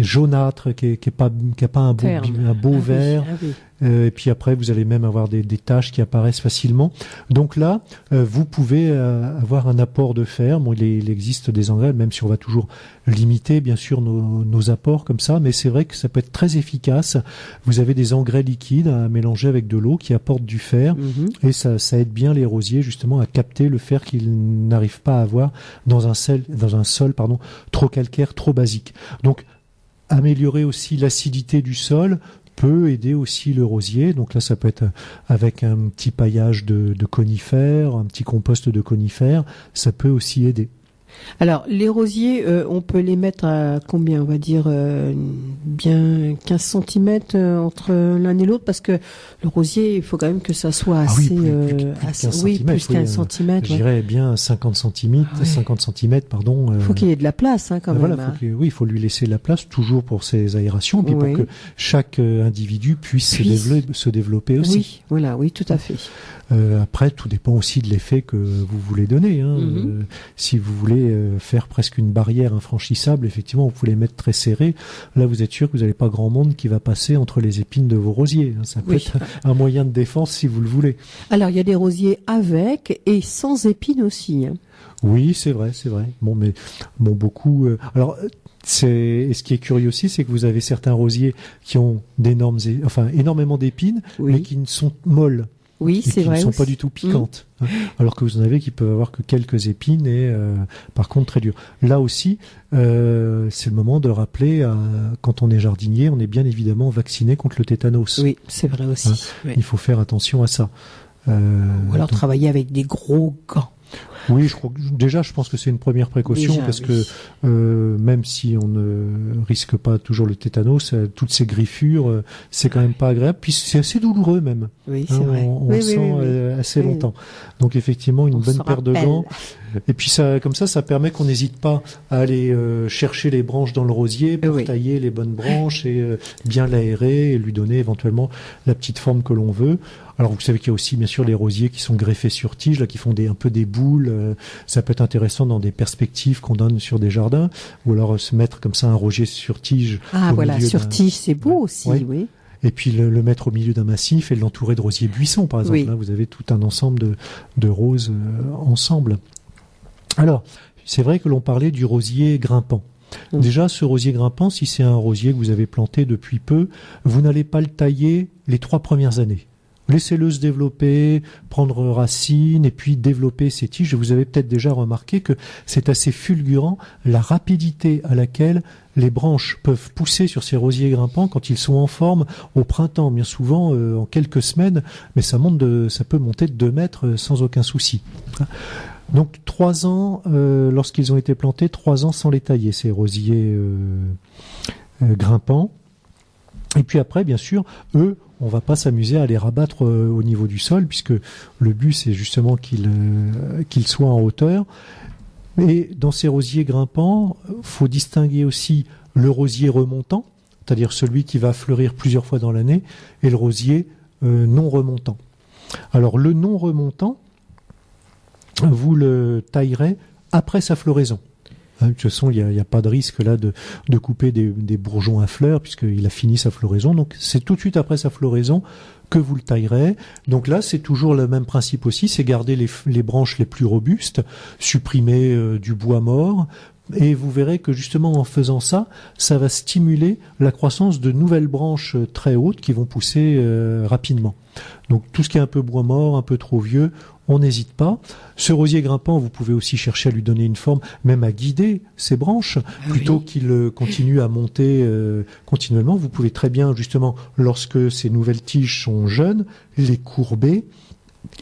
jaunâtre, qui a pas un beau vert. Et puis après, vous allez même avoir des taches qui apparaissent facilement. Donc là, vous pouvez avoir un apport de fer. Bon, il existe des engrais, même si on va toujours limiter, bien sûr, nos apports comme ça. Mais c'est vrai que ça peut être très efficace. Vous avez des engrais liquides à mélanger avec de l'eau qui apportent du fer. Et ça aide bien les rosiers, justement, à capter le fer qu'ils n'arrivent pas à avoir dans un sol trop calcaire, trop basique. Donc, améliorer aussi l'acidité du sol peut aider aussi le rosier. Donc là, ça peut être avec un petit paillage de conifères, un petit compost de conifères, ça peut aussi aider.
Alors, les rosiers, on peut les mettre à combien? On va dire bien 15 cm entre l'un et l'autre, parce que le rosier, il faut quand même que ça soit assez... plus 15 cm.
Je dirais bien 50 cm, pardon.
Il faut qu'il y ait de la place, quand même.
Voilà, il faut lui laisser de la place, toujours pour ses aérations, puis pour que chaque individu puisse se développer aussi.
Oui, tout à fait.
Après, tout dépend aussi de l'effet que vous voulez donner. Si vous voulez faire presque une barrière infranchissable, effectivement, vous pouvez les mettre très serrés. Là, vous êtes sûr que vous n'avez pas grand monde qui va passer entre les épines de vos rosiers. Ça peut être un moyen de défense si vous le voulez.
Alors, il y a des rosiers avec et sans épines aussi.
Oui, c'est vrai. Beaucoup... Et ce qui est curieux aussi, c'est que vous avez certains rosiers qui ont énormément d'épines, mais qui ne sont molles.
Oui, c'est vrai.
Qui ne sont pas du tout piquantes. Alors que vous en avez qui peuvent avoir que quelques épines et par contre très dures. Là aussi, c'est le moment de rappeler, quand on est jardinier, on est bien évidemment vacciné contre le tétanos.
Oui, c'est vrai aussi.
Il faut faire attention à ça.
Ou alors travailler avec des gros gants.
Oui, je pense que c'est une première précaution, parce que même si on ne risque pas toujours le tétanos, toutes ces griffures, c'est quand même pas agréable. Puis c'est assez douloureux même.
Oui, c'est vrai.
On le sent assez longtemps. Donc effectivement, une bonne paire de gants. Et puis comme ça permet qu'on n'hésite pas à aller chercher les branches dans le rosier pour tailler les bonnes branches et bien l'aérer et lui donner éventuellement la petite forme que l'on veut. Alors vous savez qu'il y a aussi bien sûr les rosiers qui sont greffés sur tige, là, qui font un peu des boules. Ça peut être intéressant dans des perspectives qu'on donne sur des jardins, ou alors se mettre comme ça un rosier sur tige.
Sur tige, c'est beau aussi, oui.
Et puis le mettre au milieu d'un massif et l'entourer de rosiers buissons, par exemple. Là, vous avez tout un ensemble de roses ensemble. Alors, c'est vrai que l'on parlait du rosier grimpant. Déjà, ce rosier grimpant, si c'est un rosier que vous avez planté depuis peu, vous n'allez pas le tailler les 3 premières années. Laissez-le se développer, prendre racine et puis développer ses tiges. Et vous avez peut-être déjà remarqué que c'est assez fulgurant la rapidité à laquelle les branches peuvent pousser sur ces rosiers grimpants quand ils sont en forme au printemps, bien souvent en quelques semaines, mais ça peut monter de 2 mètres sans aucun souci. Donc 3 ans, lorsqu'ils ont été plantés, 3 ans sans les tailler, ces rosiers grimpants. Et puis après, bien sûr, eux, on va pas s'amuser à les rabattre au niveau du sol, puisque le but, c'est justement qu'ils soient en hauteur. Et dans ces rosiers grimpants, faut distinguer aussi le rosier remontant, c'est-à-dire celui qui va fleurir plusieurs fois dans l'année, et le rosier non remontant. Alors le non remontant, vous le taillerez après sa floraison. De toute façon, il n'y a pas de risque là de couper des bourgeons à fleurs puisqu'il a fini sa floraison. Donc c'est tout de suite après sa floraison que vous le taillerez. Donc là, c'est toujours le même principe aussi, c'est garder les branches les plus robustes, supprimer du bois mort. Et vous verrez que justement en faisant ça, ça va stimuler la croissance de nouvelles branches très hautes qui vont pousser rapidement. Donc tout ce qui est un peu bois mort, un peu trop vieux, on n'hésite pas. Ce rosier grimpant, vous pouvez aussi chercher à lui donner une forme, même à guider ses branches, plutôt qu'il continue à monter continuellement. Vous pouvez très bien, justement, lorsque ces nouvelles tiges sont jeunes, les courber,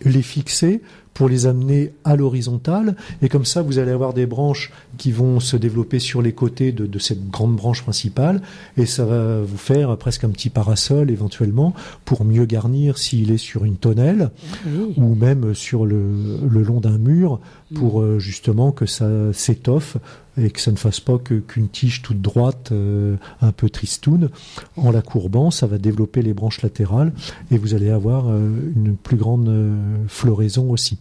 les fixer pour les amener à l'horizontale, et comme ça vous allez avoir des branches qui vont se développer sur les côtés de cette grande branche principale, et ça va vous faire presque un petit parasol éventuellement pour mieux garnir s'il est sur une tonnelle ou même sur le long d'un mur pour justement que ça s'étoffe et que ça ne fasse pas qu'une tige toute droite un peu tristoune. En la courbant, ça va développer les branches latérales et vous allez avoir une plus grande floraison aussi.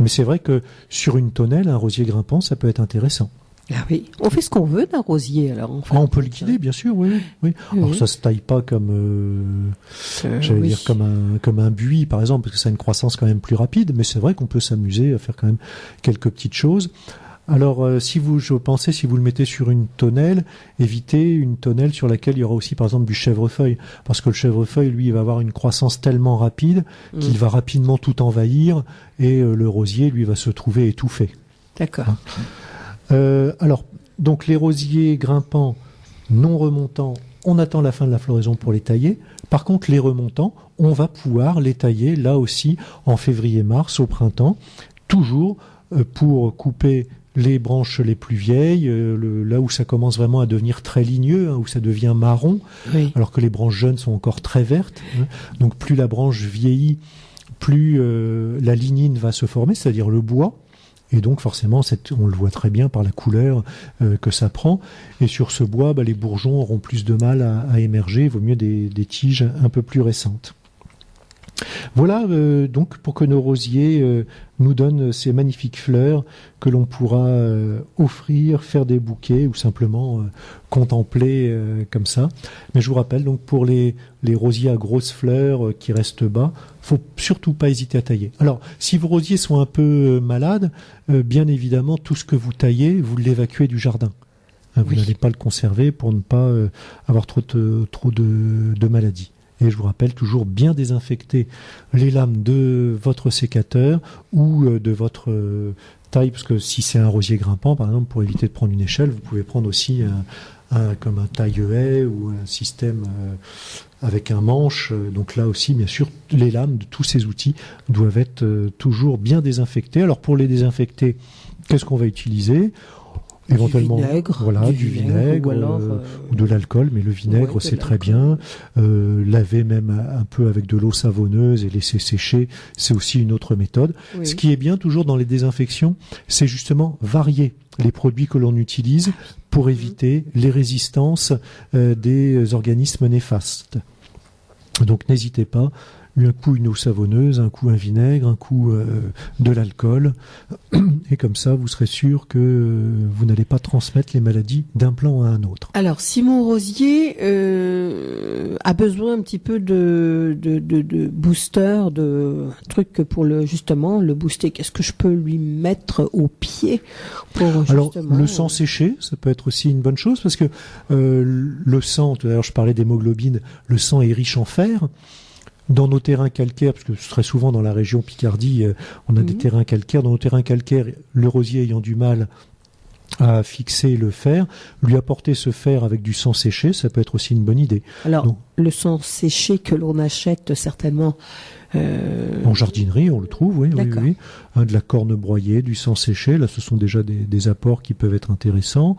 Mais c'est vrai que sur une tonnelle, un rosier grimpant, ça peut être intéressant.
Ah oui, on fait ce qu'on veut d'un rosier alors. En fait.
On peut le guider, bien sûr, oui. Alors ça se taille pas comme, dire comme un buis par exemple, parce que ça a une croissance quand même plus rapide. Mais c'est vrai qu'on peut s'amuser à faire quand même quelques petites choses. Alors, si vous le mettez sur une tonnelle, évitez une tonnelle sur laquelle il y aura aussi, par exemple, du chèvrefeuille. Parce que le chèvrefeuille, lui, il va avoir une croissance tellement rapide qu'il va rapidement tout envahir et le rosier, lui, va se trouver étouffé.
D'accord.
Alors, donc, les rosiers grimpants non remontants, on attend la fin de la floraison pour les tailler. Par contre, les remontants, on va pouvoir les tailler, là aussi, en février-mars, au printemps, toujours pour couper les branches les plus vieilles, là où ça commence vraiment à devenir très ligneux, où ça devient marron, alors que les branches jeunes sont encore très vertes. Donc plus la branche vieillit, plus la lignine va se former, c'est-à-dire le bois. Et donc forcément, on le voit très bien par la couleur que ça prend. Et sur ce bois, les bourgeons auront plus de mal à émerger. Il vaut mieux des tiges un peu plus récentes. Voilà donc pour que nos rosiers nous donnent ces magnifiques fleurs que l'on pourra offrir, faire des bouquets ou simplement contempler comme ça. Mais je vous rappelle donc pour les rosiers à grosses fleurs qui restent bas, faut surtout pas hésiter à tailler. Alors si vos rosiers sont un peu malades, bien évidemment tout ce que vous taillez, vous l'évacuez du jardin. Vous n'allez pas le conserver pour ne pas avoir trop de maladies. Et je vous rappelle toujours bien désinfecter les lames de votre sécateur ou de votre taille, parce que si c'est un rosier grimpant, par exemple, pour éviter de prendre une échelle, vous pouvez prendre aussi comme un taille-haie ou un système avec un manche. Donc là aussi, bien sûr, les lames de tous ces outils doivent être toujours bien désinfectées. Alors pour les désinfecter, qu'est-ce qu'on va utiliser ? Éventuellement, du vinaigre ou de l'alcool, mais le vinaigre c'est très bien. Laver même un peu avec de l'eau savonneuse et laisser sécher, c'est aussi une autre méthode. Oui. Ce qui est bien toujours dans les désinfections, c'est justement varier les produits que l'on utilise pour éviter les résistances des organismes néfastes. Donc n'hésitez pas. Un coup une eau savonneuse, un coup un vinaigre, un coup de l'alcool. Et comme ça, vous serez sûr que vous n'allez pas transmettre les maladies d'un plant à un autre.
Alors, si mon rosier a besoin un petit peu de booster, de truc pour le booster, qu'est-ce que je peux lui mettre au pied pour justement...
Alors, le sang séché, ça peut être aussi une bonne chose parce que le sang, tout à l'heure je parlais d'hémoglobine, le sang est riche en fer. dans nos terrains calcaires, parce que très souvent dans la région Picardie, on a des terrains calcaires. Dans nos terrains calcaires, le rosier ayant du mal à fixer le fer, lui apporter ce fer avec du sang séché, ça peut être aussi une bonne idée.
Alors, donc, le sang séché que l'on achète certainement...
En jardinerie, on le trouve, oui. De la corne broyée, du sang séché, là ce sont déjà des apports qui peuvent être intéressants.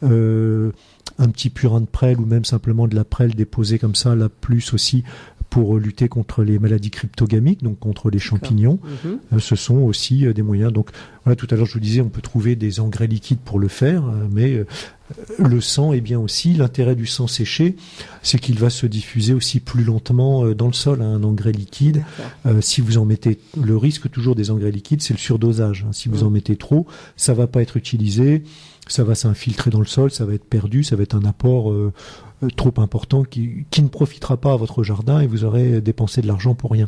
Un petit purin de prêle ou même simplement de la prêle déposée comme ça, là plus aussi pour lutter contre les maladies cryptogamiques, donc contre les champignons. Ce sont aussi des moyens. Donc voilà, tout à l'heure je vous disais, on peut trouver des engrais liquides pour le faire, mais le sang est bien aussi. L'intérêt du sang séché, c'est qu'il va se diffuser aussi plus lentement dans le sol. Un engrais liquide, si vous en mettez, le risque toujours des engrais liquides, c'est le surdosage. Si vous en mettez trop, ça va pas être utilisé, ça va s'infiltrer dans le sol, ça va être perdu, ça va être un apport trop important qui ne profitera pas à votre jardin et vous aurez dépensé de l'argent pour rien.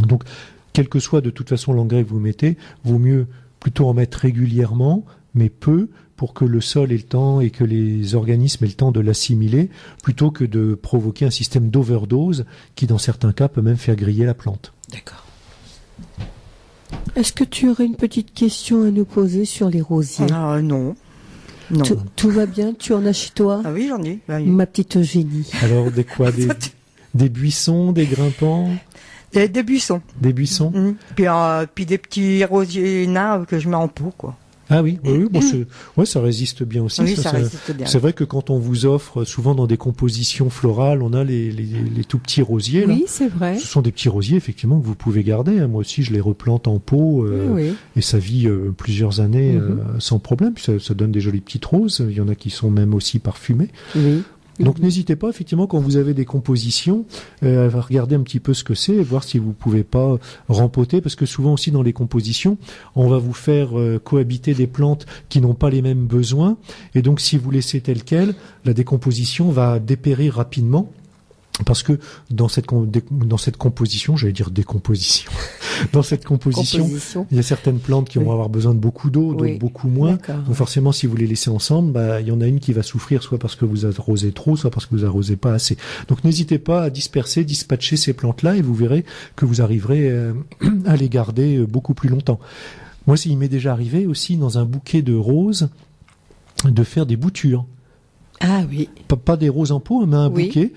Donc, quel que soit de toute façon l'engrais que vous mettez, vaut mieux plutôt en mettre régulièrement, mais peu, pour que le sol ait le temps et que les organismes aient le temps de l'assimiler, plutôt que de provoquer un système d'overdose qui, dans certains cas, peut même faire griller la plante.
D'accord. Est-ce que tu aurais une petite question à nous poser sur les rosiers ?
Non.
Tout va bien ? Tu en as chez toi ?
Ah oui, j'en ai.
Ma petite Eugénie.
Alors, des buissons, des grimpants ?
Des buissons.
Des buissons.
Puis des petits rosiers nains que je mets en pot, quoi.
Ah oui, bon, ça résiste bien aussi.
Oui, ça résiste bien.
C'est vrai que quand on vous offre, souvent dans des compositions florales, on a les tout petits rosiers.
Oui,
là.
c'est vrai.
Ce sont des petits rosiers, effectivement, que vous pouvez garder. Moi aussi, je les replante en pot et ça vit plusieurs années sans problème. Puis ça donne des jolies petites roses. Il y en a qui sont même aussi parfumées.
Oui.
Donc n'hésitez pas, effectivement, quand vous avez des compositions, à regarder un petit peu ce que c'est et voir si vous pouvez pas rempoter, parce que souvent aussi dans les compositions, on va vous faire cohabiter des plantes qui n'ont pas les mêmes besoins, et donc si vous laissez tel quel, la décomposition va dépérir rapidement. Parce que dans cette composition, j'allais dire décomposition, dans cette composition, il y a certaines plantes qui vont avoir besoin de beaucoup d'eau, d'autres beaucoup moins. Donc forcément, si vous les laissez ensemble, il y en a une qui va souffrir, soit parce que vous arrosez trop, soit parce que vous arrosez pas assez. Donc n'hésitez pas à dispatcher ces plantes-là, et vous verrez que vous arriverez à les garder beaucoup plus longtemps. Moi, il m'est déjà arrivé aussi dans un bouquet de roses de faire des boutures.
Ah oui.
Pas des roses en pot, mais un bouquet,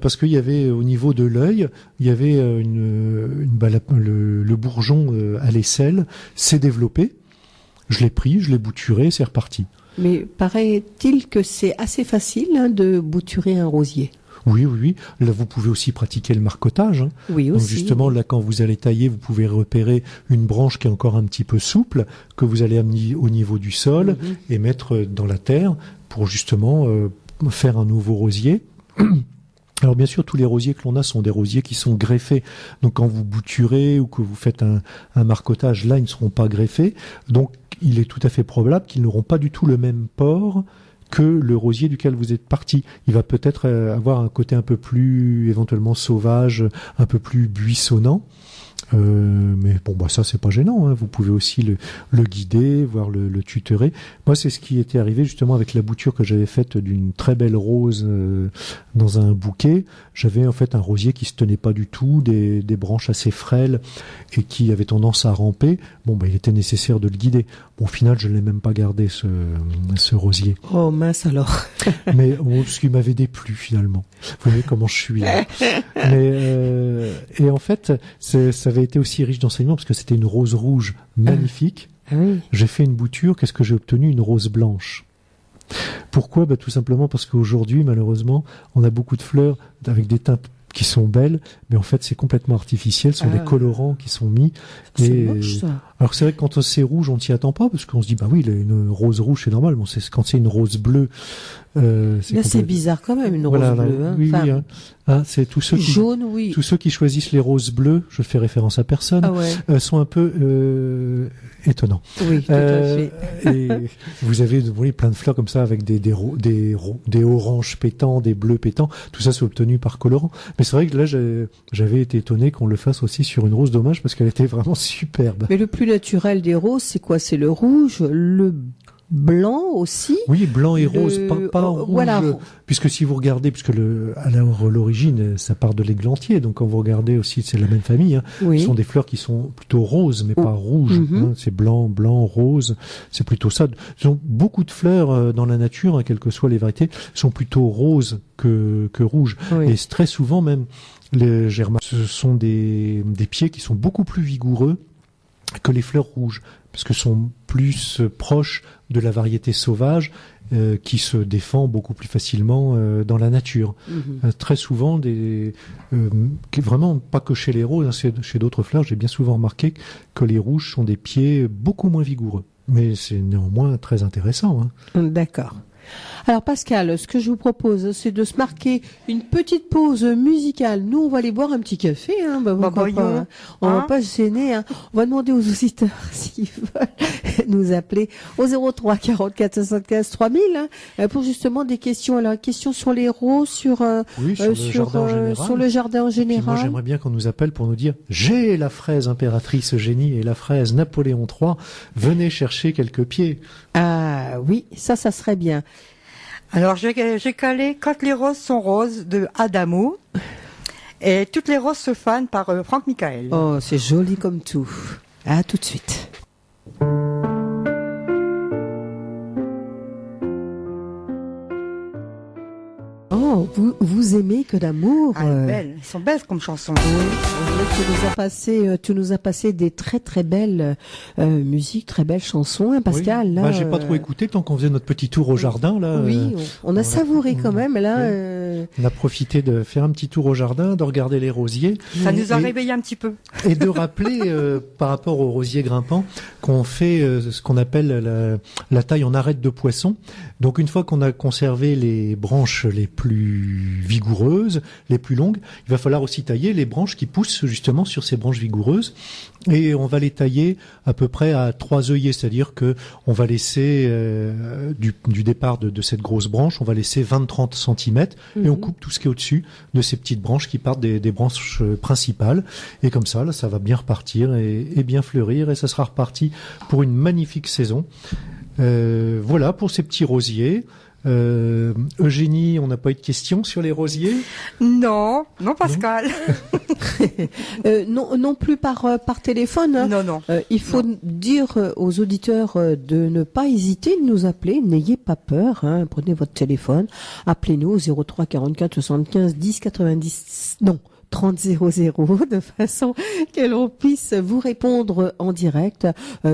parce qu'il y avait au niveau de l'œil, il y avait le bourgeon à l'aisselle s'est développé. Je l'ai pris, je l'ai bouturé, c'est reparti.
Mais paraît-il que c'est assez facile de bouturer un rosier.
Oui. Là, vous pouvez aussi pratiquer le marcottage.
Oui,
donc
aussi.
justement, là, quand vous allez tailler, vous pouvez repérer une branche qui est encore un petit peu souple, que vous allez amener au niveau du sol et mettre dans la terre pour justement faire un nouveau rosier. Alors bien sûr, tous les rosiers que l'on a sont des rosiers qui sont greffés. Donc quand vous bouturez ou que vous faites un marcottage, là, ils ne seront pas greffés. Donc il est tout à fait probable qu'ils n'auront pas du tout le même port que le rosier duquel vous êtes parti. Il va peut-être avoir un côté un peu plus éventuellement sauvage, un peu plus buissonnant. Mais bon, ça c'est pas gênant. Vous pouvez aussi le guider, voire le tutorer. Moi, c'est ce qui était arrivé justement avec la bouture que j'avais faite d'une très belle rose dans un bouquet. J'avais en fait un rosier qui se tenait pas du tout, des branches assez frêles et qui avait tendance à ramper. Il était nécessaire de le guider. Au final, je ne l'ai même pas gardé ce rosier.
Oh mince alors.
Mais ce qui m'avait déplu finalement. Vous voyez comment je suis là. Et en fait, ça avait été aussi riche d'enseignements parce que c'était une rose rouge magnifique.
Oui.
J'ai fait une bouture, qu'est-ce que j'ai obtenu? Une rose blanche. Pourquoi? Tout simplement parce qu'aujourd'hui, malheureusement, on a beaucoup de fleurs avec des teintes qui sont belles, mais en fait c'est complètement artificiel, ce sont des colorants qui sont mis.
C'est moche, ça.
Alors c'est vrai que quand c'est rouge, on ne s'y attend pas, parce qu'on se dit, une rose rouge c'est normal, quand c'est une rose bleue...
c'est bizarre quand même, une rose bleue.
C'est tous ceux
jaune,
tous ceux qui choisissent les roses bleues, je fais référence à personne, sont un peu étonnants.
Oui, tout à fait.
Et vous avez plein de fleurs comme ça, avec des oranges pétants, des bleus pétants, tout ça c'est obtenu par colorant. Mais c'est vrai que là, j'avais été étonné qu'on le fasse aussi sur une rose, dommage, parce qu'elle était vraiment superbe.
Mais le plus naturel des roses, c'est quoi? C'est le rouge, le blanc aussi.
Oui, blanc et rose, pas rouge.
Voilà.
Puisque si vous regardez, puisque alors l'origine, ça part de l'églantier, donc quand vous regardez aussi, c'est la même famille. Hein,
oui.
Ce sont des fleurs qui sont plutôt roses, mais pas rouges. Hein, c'est blanc, rose. C'est plutôt ça. Ce sont beaucoup de fleurs dans la nature, hein, quelles que soient les variétés, sont plutôt roses que rouges.
Oui.
Et très souvent même, ce sont des pieds qui sont beaucoup plus vigoureux que les fleurs rouges, parce que sont plus proches de la variété sauvage qui se défend beaucoup plus facilement dans la nature. Très souvent, vraiment pas que chez les roses, hein, chez d'autres fleurs, j'ai bien souvent remarqué que les rouges sont des pieds beaucoup moins vigoureux. Mais c'est néanmoins très intéressant. Hein.
D'accord. Alors Pascal, ce que je vous propose, c'est de se marquer une petite pause musicale. Nous, on va aller boire un petit café. Hein. On va pas se gêner. Hein. On va demander aux auditeurs s'ils veulent nous appeler au 03 44 75 3000 hein, pour justement des questions. Alors, questions sur les roses, sur le jardin en général.
Puis moi, j'aimerais bien qu'on nous appelle pour nous dire « J'ai la fraise impératrice Eugénie et la fraise Napoléon III. Venez chercher quelques pieds. »
Ah oui, ça serait bien.
Alors, j'ai calé « Quand les roses sont roses » de Adamo et « Toutes les roses se fanent » par Franck Michael.
Oh, c'est joli comme tout. À tout de suite. Oh, vous aimez Que d'amour.
Belles. Elles sont belles comme chansons.
Oui, tu nous as passé des très très belles musiques, très belles chansons, hein, Pascal.
Oui.
Là,
j'ai pas trop écouté tant qu'on faisait notre petit tour au jardin là.
Oui, on a savouré quand même là.
On a profité de faire un petit tour au jardin, de regarder les rosiers.
Ça nous a réveillé un petit peu.
Et de rappeler par rapport aux rosiers grimpants qu'on fait ce qu'on appelle la taille en arête de poisson. Donc une fois qu'on a conservé les branches les plus vigoureuses, les plus longues, il va falloir aussi tailler les branches qui poussent justement sur ces branches vigoureuses. Et on va les tailler à peu près à 3 œillets, c'est-à-dire que on va laisser du départ de cette grosse branche, on va laisser 20-30 cm et on coupe tout ce qui est au-dessus de ces petites branches qui partent des branches principales. Et comme ça, là, ça va bien repartir et bien fleurir et ça sera reparti pour une magnifique saison. Voilà pour ces petits rosiers. Eugénie, on n'a pas eu de questions sur les rosiers?
Non, Pascal.
Non plus par téléphone. Hein.
Non.
Il faut dire aux auditeurs de ne pas hésiter de nous appeler. N'ayez pas peur. Hein. Prenez votre téléphone, appelez-nous au 03 44 75 10 90. Non. 3000 de façon que l'on puisse vous répondre en direct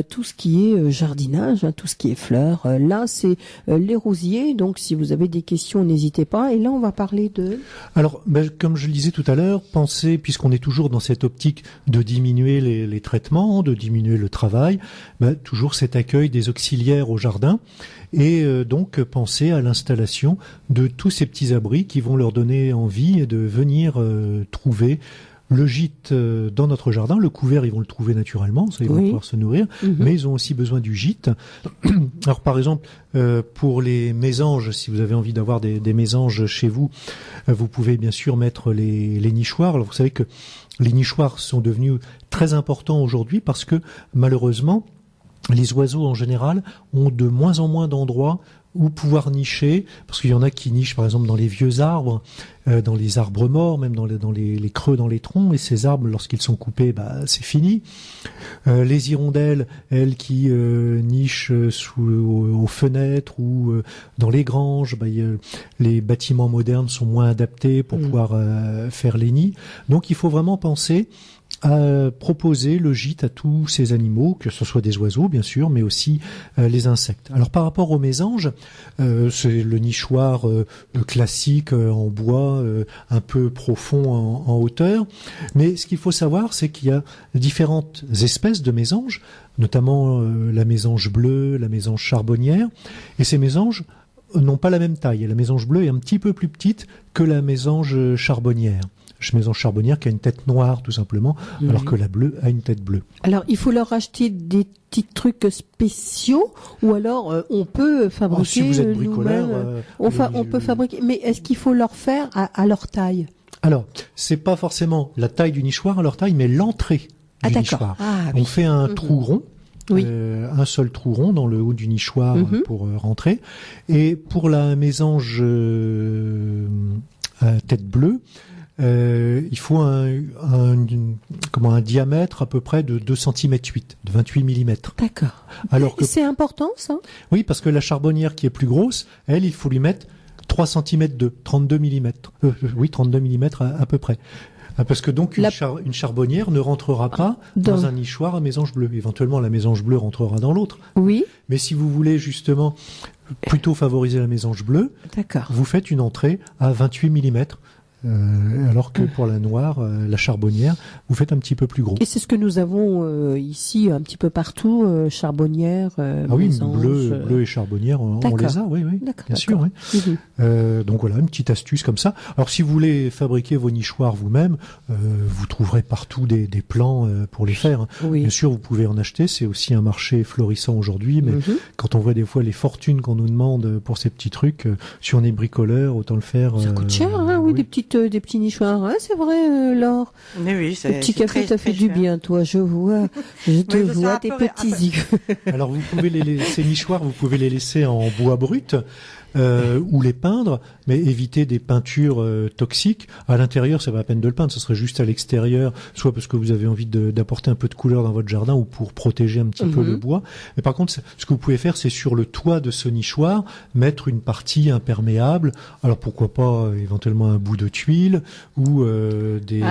tout ce qui est jardinage, hein, tout ce qui est fleurs. Là, c'est les rosiers. Donc, si vous avez des questions, n'hésitez pas. Et là, on va parler de...
Alors, comme je le disais tout à l'heure, pensez, puisqu'on est toujours dans cette optique de diminuer les traitements, de diminuer le travail, toujours cet accueil des auxiliaires au jardin. Et donc pensez à l'installation de tous ces petits abris qui vont leur donner envie de venir trouver le gîte dans notre jardin. Le couvert, ils vont le trouver naturellement, ça, ils vont pouvoir se nourrir, mais ils ont aussi besoin du gîte. Alors par exemple, pour les mésanges, si vous avez envie d'avoir des mésanges chez vous, vous pouvez bien sûr mettre les nichoirs. Alors vous savez que les nichoirs sont devenus très importants aujourd'hui parce que malheureusement, les oiseaux en général ont de moins en moins d'endroits où pouvoir nicher, parce qu'il y en a qui nichent par exemple dans les vieux arbres, dans les arbres morts, même dans les creux dans les troncs, et ces arbres, lorsqu'ils sont coupés, c'est fini. Les hirondelles, elles qui nichent aux fenêtres ou dans les granges, les bâtiments modernes sont moins adaptés pour pouvoir faire les nids. Donc il faut vraiment penser à proposer le gîte à tous ces animaux, que ce soit des oiseaux bien sûr, mais aussi les insectes. Alors par rapport aux mésanges, c'est le nichoir classique en bois, un peu profond en hauteur, mais ce qu'il faut savoir, c'est qu'il y a différentes espèces de mésanges, notamment la mésange bleue, la mésange charbonnière, et ces mésanges n'ont pas la même taille. La mésange bleue est un petit peu plus petite que la mésange charbonnière. Mésange charbonnière qui a une tête noire tout simplement, alors que la bleue a une tête bleue.
Alors il faut leur acheter des petits trucs spéciaux ou alors on peut fabriquer
si vous êtes bricoleur,
on peut fabriquer, mais est-ce qu'il faut leur faire à leur taille?
Alors c'est pas forcément la taille du nichoir à leur taille, mais l'entrée du nichoir. On fait un trou rond
Oui.
Un seul trou rond dans le haut du nichoir pour rentrer. Et pour la mésange à tête bleue, il faut un diamètre à peu près de 2 cm 8, de 28 mm.
D'accord.
Alors que
c'est important, ça?
Oui, parce que la charbonnière qui est plus grosse, elle, il faut lui mettre 3 cm de 32 mm. 32 mm à peu près. Parce que donc une charbonnière ne rentrera pas dans un nichoir à mésange bleue. Éventuellement, la mésange bleue rentrera dans l'autre.
Oui.
Mais si vous voulez justement plutôt favoriser la mésange bleue, vous faites une entrée à 28 mm. Alors que pour la noire, la charbonnière, vous faites un petit peu plus gros.
Et c'est ce que nous avons ici un petit peu partout, charbonnière, mésange,
bleu et charbonnière, on les a, oui, bien sûr. Oui. Donc voilà, une petite astuce comme ça. Alors si vous voulez fabriquer vos nichoirs vous-même, vous trouverez partout des plans pour les faire. Hein.
Oui.
Bien sûr, vous pouvez en acheter, c'est aussi un marché florissant aujourd'hui, mais quand on voit des fois les fortunes qu'on nous demande pour ces petits trucs, si on est bricoleur, autant le faire.
Ça coûte cher, hein, oui, des petits nichoirs, hein, c'est vrai, Laure.
Mais oui, c'est.
Le petit café t'a fait du bien, toi, je vois. Je te vois, tes petits yeux.
Alors vous pouvez ces nichoirs, vous pouvez les laisser en bois brut. Ou les peindre, mais éviter des peintures toxiques. À l'intérieur, c'est pas la peine de le peindre, ce serait juste à l'extérieur, soit parce que vous avez envie d'apporter un peu de couleur dans votre jardin ou pour protéger un petit peu le bois. Mais par contre, ce que vous pouvez faire, c'est sur le toit de ce nichoir, mettre une partie imperméable. Alors pourquoi pas éventuellement un bout de tuile ou des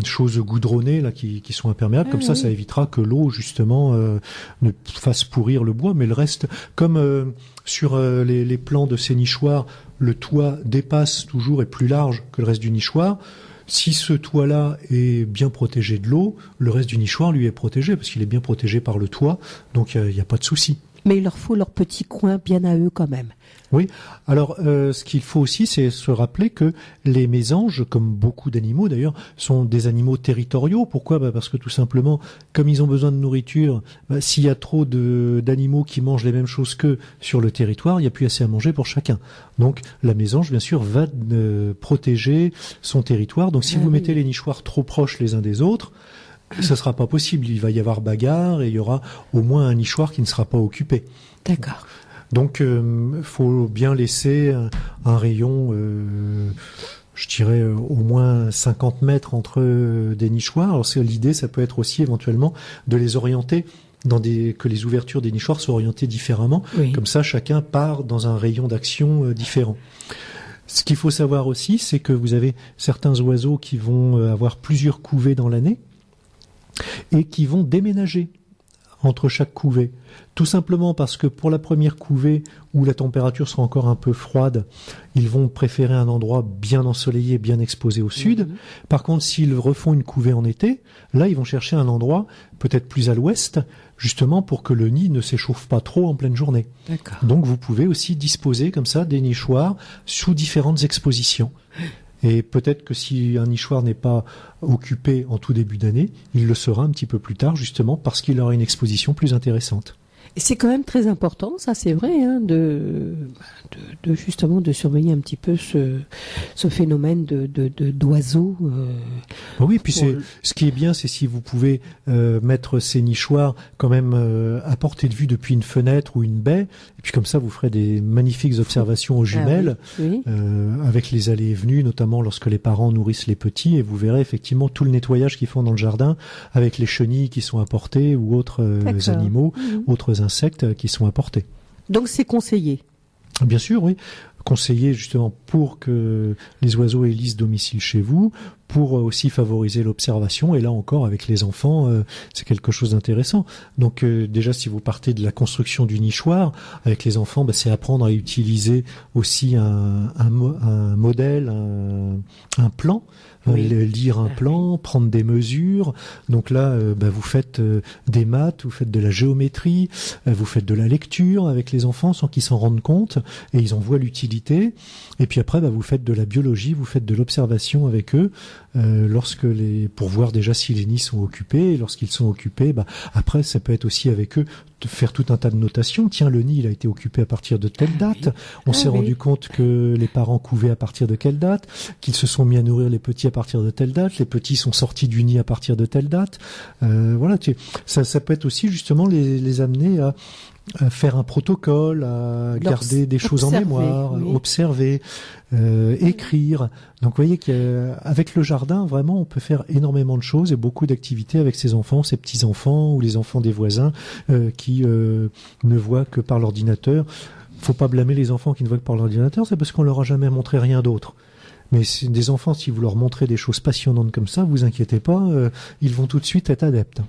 choses goudronnées là qui sont imperméables. Comme ça évitera que l'eau justement ne fasse pourrir le bois. Mais le reste, comme sur les plans de ces nichoirs, le toit dépasse toujours, est plus large que le reste du nichoir. Si ce toit-là est bien protégé de l'eau, le reste du nichoir lui est protégé parce qu'il est bien protégé par le toit, donc il n'y a pas de souci.
Mais il leur faut leur petit coin bien à eux quand même.
Oui. Alors, ce qu'il faut aussi, c'est se rappeler que les mésanges, comme beaucoup d'animaux d'ailleurs, sont des animaux territoriaux. Pourquoi ? Parce que tout simplement, comme ils ont besoin de nourriture, s'il y a trop d'animaux qui mangent les mêmes choses qu'eux sur le territoire, il n'y a plus assez à manger pour chacun. Donc, la mésange, bien sûr, va protéger son territoire. Donc, si vous mettez les nichoirs trop proches les uns des autres, ça sera pas possible. Il va y avoir bagarre et il y aura au moins un nichoir qui ne sera pas occupé.
D'accord.
Donc, faut bien laisser un rayon, je dirais au moins 50 mètres entre des nichoirs. Alors, l'idée, ça peut être aussi éventuellement de les orienter que les ouvertures des nichoirs soient orientées différemment. Oui. Comme ça, chacun part dans un rayon d'action différent. Ce qu'il faut savoir aussi, c'est que vous avez certains oiseaux qui vont avoir plusieurs couvées dans l'année et qui vont déménager entre chaque couvée. Tout simplement parce que pour la première couvée où la température sera encore un peu froide, ils vont préférer un endroit bien ensoleillé, bien exposé au sud. Par contre, s'ils refont une couvée en été, là, ils vont chercher un endroit peut-être plus à l'ouest, justement pour que le nid ne s'échauffe pas trop en pleine journée.
D'accord.
Donc, vous pouvez aussi disposer comme ça des nichoirs sous différentes expositions. Et peut-être que si un nichoir n'est pas occupé en tout début d'année, il le sera un petit peu plus tard, justement parce qu'il aura une exposition plus intéressante.
Et c'est quand même très important, ça c'est vrai, hein, justement de surveiller un petit peu ce phénomène d'oiseaux.
Oui, puis ce qui est bien, c'est si vous pouvez mettre ces nichoirs quand même à portée de vue depuis une fenêtre ou une baie, et puis comme ça vous ferez des magnifiques observations aux jumelles, avec les allées et venues, notamment lorsque les parents nourrissent les petits, et vous verrez effectivement tout le nettoyage qu'ils font dans le jardin, avec les chenilles qui sont apportées ou autres animaux, autres insectes qui sont apportés.
Donc c'est conseillé.
Bien sûr, oui. Conseillé justement pour que les oiseaux élisent domicile chez vous, pour aussi favoriser l'observation. Et là encore, avec les enfants, c'est quelque chose d'intéressant. Donc déjà, si vous partez de la construction du nichoir, avec les enfants, c'est apprendre à utiliser aussi un modèle, un plan. Lire un plan, prendre des mesures. Donc là, vous faites des maths, vous faites de la géométrie, vous faites de la lecture avec les enfants sans qu'ils s'en rendent compte et ils en voient l'utilité. Et puis après, vous faites de la biologie, vous faites de l'observation avec eux. pour voir déjà si les nids sont occupés. Et lorsqu'ils sont occupés, après ça peut être aussi avec eux de faire tout un tas de notations. Tiens, le nid il a été occupé à partir de telle date. On s'est rendu compte que les parents couvaient à partir de quelle date, qu'ils se sont mis à nourrir les petits à partir de telle date, les petits sont sortis du nid à partir de telle date. Voilà, ça peut être aussi justement les amener à faire un protocole, à garder des choses en mémoire, observer, écrire. Donc vous voyez qu'avec le jardin, vraiment, on peut faire énormément de choses et beaucoup d'activités avec ses enfants, ses petits-enfants ou les enfants des voisins qui ne voient que par l'ordinateur. Faut pas blâmer les enfants qui ne voient que par l'ordinateur, c'est parce qu'on leur a jamais montré rien d'autre. Mais des enfants, si vous leur montrez des choses passionnantes comme ça, vous inquiétez pas, ils vont tout de suite être adeptes.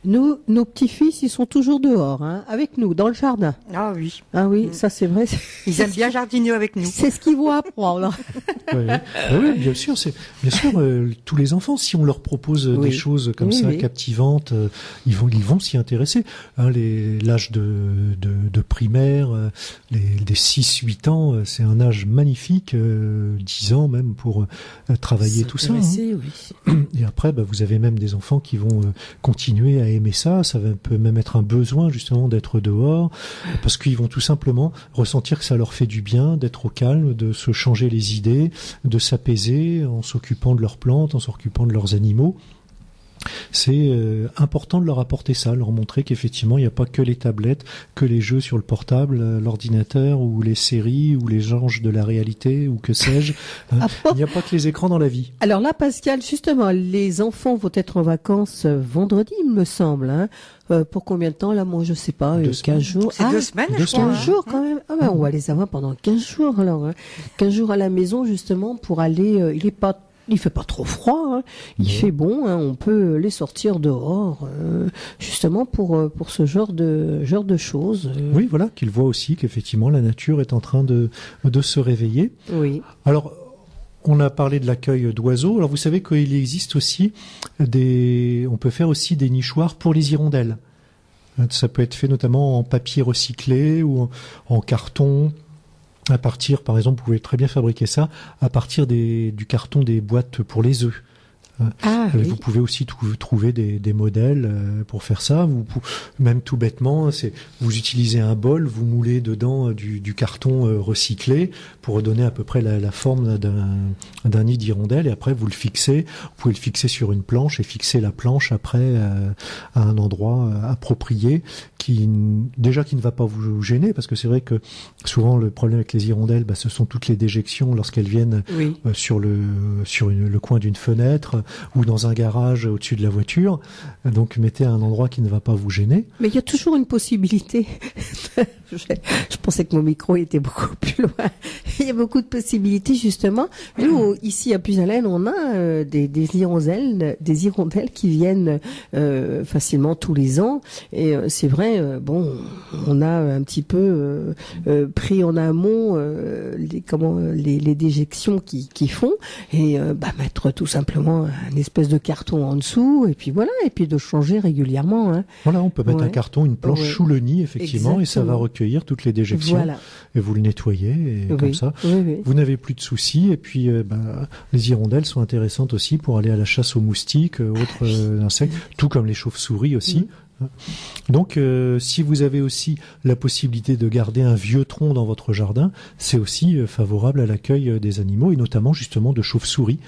Nous, nos petits-fils, ils sont toujours dehors, avec nous, dans le jardin.
Ah oui.
Ah oui, ça c'est vrai.
Ils aiment bien jardiner avec nous.
C'est ce qu'ils vont apprendre.
Oui, bien sûr, tous les enfants, si on leur propose des choses comme ça, captivantes, ils vont s'y intéresser. L'âge de primaire, des 6-8 ans, c'est un âge magnifique, 10 ans même pour travailler tout ça.
Oui.
Et après, vous avez même des enfants qui vont continuer à aimer ça peut même être un besoin justement d'être dehors, parce qu'ils vont tout simplement ressentir que ça leur fait du bien d'être au calme, de se changer les idées, de s'apaiser en s'occupant de leurs plantes, en s'occupant de leurs animaux. C'est important de leur apporter ça, leur montrer qu'effectivement il n'y a pas que les tablettes, que les jeux sur le portable, l'ordinateur ou les séries ou les anges de la réalité ou que sais-je. Il n'y a pas que les écrans dans la vie.
Alors là, Pascal, justement, les enfants vont être en vacances vendredi, il me semble. Pour combien de temps là? Moi, je sais pas, 15 jours.
C'est 2 semaines, je crois.
15 jours quand même. On va les avoir pendant 15 jours alors. 15 jours à la maison justement pour aller. Il fait pas trop froid, il fait bon, on peut les sortir dehors, justement pour ce genre de choses.
Oui, voilà, qu'ils voient aussi qu'effectivement la nature est en train de se réveiller.
Oui.
Alors, on a parlé de l'accueil d'oiseaux. Alors, vous savez qu'il existe aussi on peut faire aussi des nichoirs pour les hirondelles. Ça peut être fait notamment en papier recyclé ou en carton. À partir, par exemple, vous pouvez très bien fabriquer ça à partir du carton des boîtes pour les œufs. Vous pouvez aussi trouver des modèles pour faire ça. Même tout bêtement, vous utilisez un bol, vous moulez dedans du carton recyclé pour donner à peu près la forme d'un nid d'hirondelle, et après vous le fixez. Vous pouvez le fixer sur une planche et fixer la planche après à un endroit approprié qui ne va pas vous gêner, parce que c'est vrai que souvent le problème avec les hirondelles, ce sont toutes les déjections lorsqu'elles viennent sur le coin d'une fenêtre ou dans un garage au-dessus de la voiture. Donc mettez à un endroit qui ne va pas vous gêner.
Mais il y a toujours une possibilité. Je pensais que mon micro était beaucoup plus loin. Il y a beaucoup de possibilités justement. Nous, ici à Puisalène, on a des hirondelles qui viennent facilement tous les ans. Et c'est vrai, on a un petit peu pris en amont les déjections qu'ils font, et mettre tout simplement une espèce de carton en dessous, et puis voilà, et puis de changer régulièrement.
Voilà, on peut mettre un carton, une planche sous le nid, effectivement. Exactement. Et ça va recueillir toutes les déjections.
Voilà.
Et vous le nettoyez, et comme ça, vous n'avez plus de soucis. Et puis, les hirondelles sont intéressantes aussi pour aller à la chasse aux moustiques, autres insectes, tout comme les chauves-souris aussi. Donc, si vous avez aussi la possibilité de garder un vieux tronc dans votre jardin, c'est aussi favorable à l'accueil des animaux, et notamment justement de chauves-souris